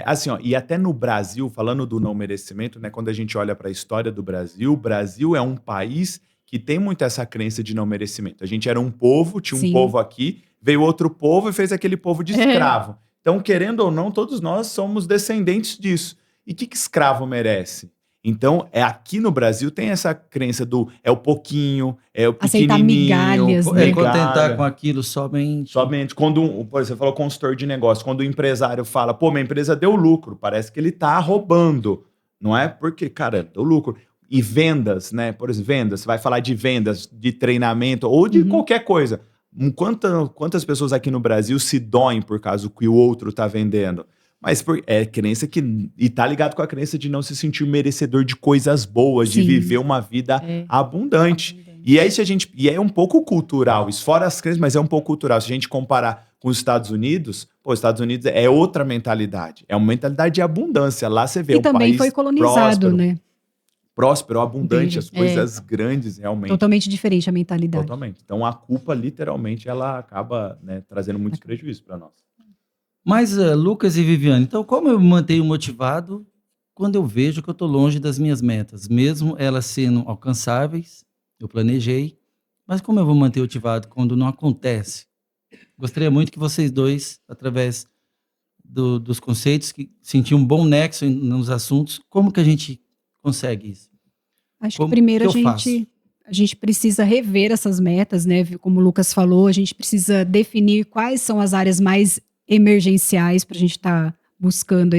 Assim, ó, e até no Brasil, falando do não merecimento, né, quando a gente olha para a história do Brasil, o Brasil é um país que tem muito essa crença de não merecimento. A gente era um povo, tinha um povo aqui, veio outro povo e fez aquele povo de escravo. Então, querendo ou não, todos nós somos descendentes disso. E o que escravo merece? Então, aqui no Brasil tem essa crença do o pouquinho, é o pequenininho. Aceitar migalhas, né? Contentar com aquilo somente. Somente. Quando, você falou consultor de negócio, quando o empresário fala, minha empresa deu lucro, parece que ele tá roubando. Não é? Porque, cara, deu lucro. E vendas, né? Por exemplo, vendas, você vai falar de vendas, de treinamento ou de qualquer coisa. Quantas pessoas aqui no Brasil se doem por causa do que o outro está vendendo? Mas é crença que... E tá ligado com a crença de não se sentir merecedor de coisas boas, de viver uma vida abundante. E aí, e é um pouco cultural, isso fora as crenças, mas é um pouco cultural. Se a gente comparar com os Estados Unidos, os Estados Unidos é outra mentalidade. É uma mentalidade de abundância. Lá você vê E um também país foi colonizado, né? Próspero, abundante, Entendi. as coisas grandes realmente. Totalmente diferente a mentalidade. Totalmente. Então a culpa, literalmente, ela acaba, né, trazendo muitos prejuízos para nós. Mas, Lucas e Viviane, então como eu me mantenho motivado quando eu vejo que eu estou longe das minhas metas? Mesmo elas sendo alcançáveis, eu planejei, mas como eu vou manter motivado quando não acontece? Gostaria muito que vocês dois, através dos conceitos, que sentiam um bom nexo nos assuntos, como que a gente consegue isso? Acho Como que primeiro que eu faço? a gente precisa rever essas metas, né? Como o Lucas falou, a gente precisa definir quais são as áreas mais emergenciais para a gente estar buscando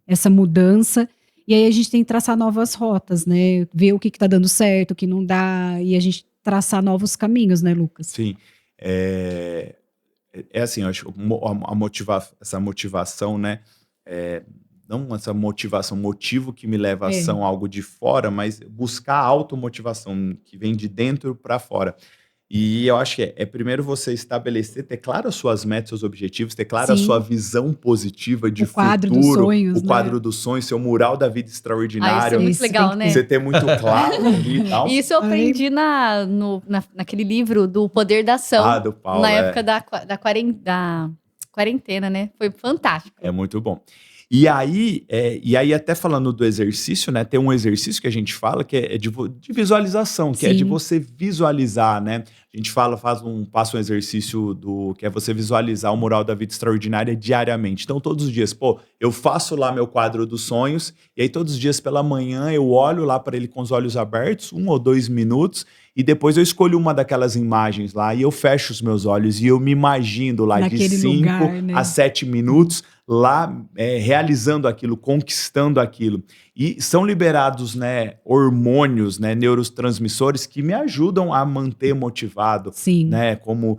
essa mudança. E aí a gente tem que traçar novas rotas, né? Ver o que está dando certo, o que não dá, e a gente traçar novos caminhos, né, Lucas? Sim. Assim, eu acho essa motivação, né? Não essa motivação, motivo que me leva a ação, algo de fora, mas buscar a automotivação que vem de dentro para fora. E eu acho que é primeiro você estabelecer, ter claro as suas metas, seus objetivos, ter claro a Sim. sua visão positiva de O quadro futuro, dos sonhos, o quadro né? dos sonhos, seu mural da vida extraordinário. Isso é muito Isso legal, tem que né? Você ter muito claro ali e tal. E isso eu aprendi naquele livro do Poder da Ação, Do Paulo, na época da quarentena, né? Foi fantástico. É muito bom. E aí até falando do exercício, né? Tem um exercício que a gente fala que é de visualização, que é de Sim. você visualizar, né? A gente passa um exercício que é você visualizar o mural da vida extraordinária diariamente. Então, todos os dias, eu faço lá meu quadro dos sonhos, e aí todos os dias pela manhã eu olho lá para ele com os olhos abertos, 1 ou 2 minutos, e depois eu escolho uma daquelas imagens lá e eu fecho os meus olhos e eu me imagino lá Naquele de 5 lugar, né? a 7 minutos lá realizando aquilo, conquistando aquilo. E são liberados, né, hormônios, né, neurotransmissores que me ajudam a manter motivado, Sim. né, como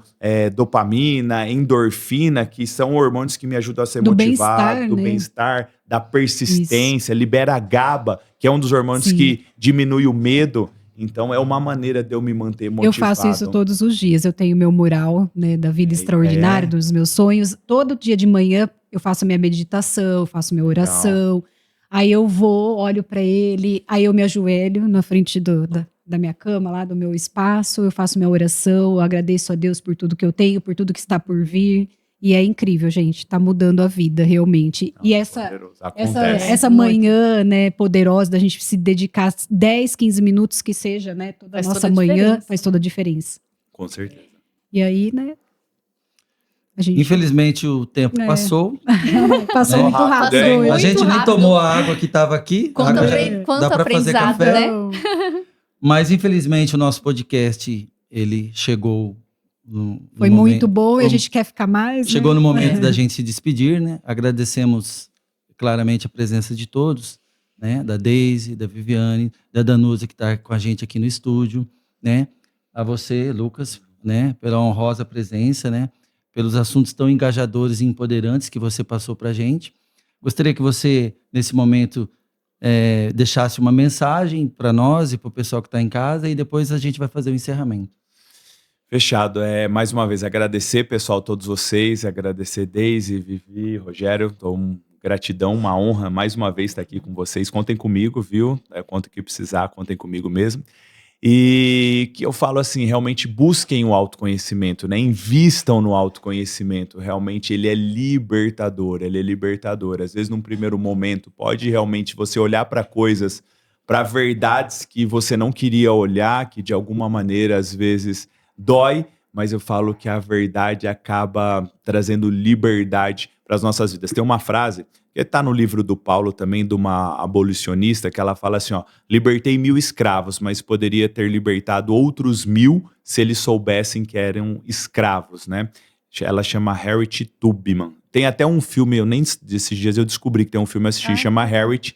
dopamina, endorfina, que são hormônios que me ajudam a ser Do motivado, bem-estar, do né? bem-estar, da persistência, libera a GABA, que é um dos hormônios Sim. que diminui o medo. Então, é uma maneira de eu me manter motivado. Eu faço isso todos os dias. Eu tenho meu mural, né, da vida extraordinária, dos meus sonhos. Todo dia de manhã eu faço a minha meditação, faço minha oração. Aí eu vou, olho para ele, aí eu me ajoelho na frente da minha cama, lá do meu espaço. Eu faço minha oração, eu agradeço a Deus por tudo que eu tenho, por tudo que está por vir. E é incrível, gente. Tá mudando a vida, realmente. E essa manhã, né, poderosa da gente se dedicar 10, 15 minutos que seja, né, toda a nossa manhã, faz toda a diferença. Com certeza. E aí, né, a gente... Infelizmente o tempo passou. Passou muito rápido. Muito a gente nem rápido. tomou a água que estava aqui. Quanto Dá para fazer aprendizado, café. né? Mas infelizmente o nosso podcast, ele chegou Foi muito bom e a gente quer ficar mais. Chegou né? no momento da gente se despedir, né? Agradecemos claramente a presença de todos, né? Da Deise, da Viviane, da Danusa, que está com a gente aqui no estúdio, né? A você, Lucas, né? Pela honrosa presença, né? Pelos assuntos tão engajadores e empoderantes que você passou para a gente. Gostaria que você, nesse momento, deixasse uma mensagem para nós e para o pessoal que está em casa, e depois a gente vai fazer o encerramento. Fechado. Mais uma vez, agradecer, pessoal, todos vocês, agradecer Deise, Vivi, Rogério, gratidão, uma honra mais uma vez estar aqui com vocês. Contem comigo, viu? Quanto que precisar, contem comigo mesmo. E que eu falo assim, realmente busquem o autoconhecimento, né? Invistam no autoconhecimento, realmente ele é libertador, Às vezes, num primeiro momento, pode realmente você olhar para coisas, para verdades que você não queria olhar, que de alguma maneira, às vezes, dói, mas eu falo que a verdade acaba trazendo liberdade para as nossas vidas. Tem uma frase que está no livro do Paulo também, de uma abolicionista, que ela fala assim, libertei 1000 escravos, mas poderia ter libertado outros 1000 se eles soubessem que eram escravos, né? Ela chama Harriet Tubman. Tem até um filme, esses dias eu descobri que tem um filme assisti, chama Harriet,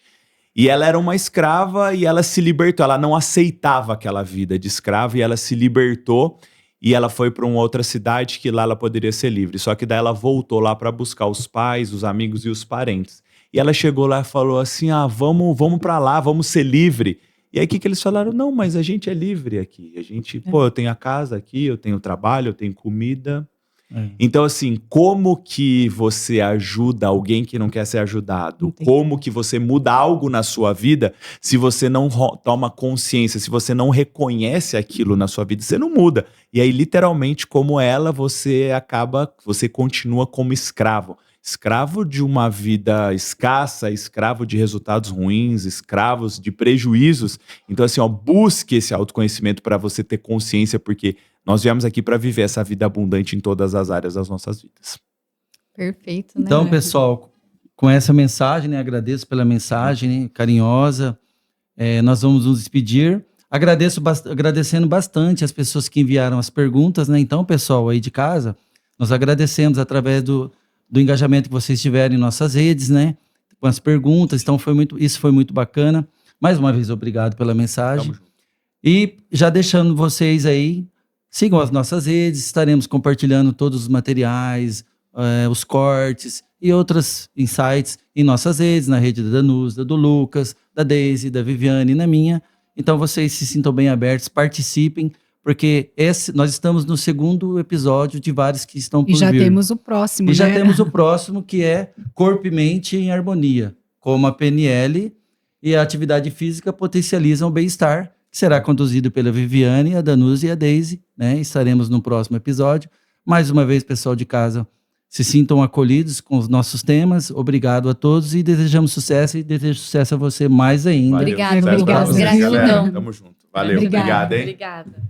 e ela era uma escrava e ela se libertou, ela não aceitava aquela vida de escrava e ela se libertou e ela foi para uma outra cidade que lá ela poderia ser livre. Só que daí ela voltou lá para buscar os pais, os amigos e os parentes. E ela chegou lá e falou assim, vamos para lá, vamos ser livre. E aí o que eles falaram? Não, mas a gente é livre aqui. A gente, pô, eu tenho a casa aqui, eu tenho trabalho, eu tenho comida. Então, assim, como que você ajuda alguém que não quer ser ajudado? Como que você muda algo na sua vida se você não toma consciência, se você não reconhece aquilo na sua vida, você não muda. E aí, literalmente, como ela, você continua como escravo. Escravo de uma vida escassa, escravo de resultados ruins, escravos de prejuízos. Então, assim, busque esse autoconhecimento para você ter consciência, porque nós viemos aqui para viver essa vida abundante em todas as áreas das nossas vidas. Perfeito, né? Então, pessoal, com essa mensagem, né, agradeço pela mensagem, né, carinhosa. Nós vamos nos despedir. Agradecendo bastante as pessoas que enviaram as perguntas, né? Então, pessoal aí de casa, nós agradecemos através do engajamento que vocês tiveram em nossas redes, né? Com as perguntas. Então, isso foi muito bacana. Mais uma vez, obrigado pela mensagem. E já deixando vocês aí, sigam as nossas redes, estaremos compartilhando todos os materiais, os cortes e outros insights em nossas redes, na rede da Danusa, do Lucas, da Daisy, da Viviane e na minha. Então vocês se sintam bem abertos, participem, porque nós estamos no 2º episódio de vários que estão por vir. E já temos o próximo, E já temos o próximo, que é Corpo e Mente em Harmonia, como a PNL e a atividade física potencializam o bem-estar, que será conduzido pela Viviane, a Danusa e a Daisy, né? Estaremos no próximo episódio. Mais uma vez, pessoal de casa, se sintam acolhidos com os nossos temas. Obrigado a todos e desejamos sucesso, e desejo sucesso a você mais ainda. Obrigada, Sucesso pra vocês, gratidão. galera. Tamo junto. Valeu, obrigado, hein? Obrigada.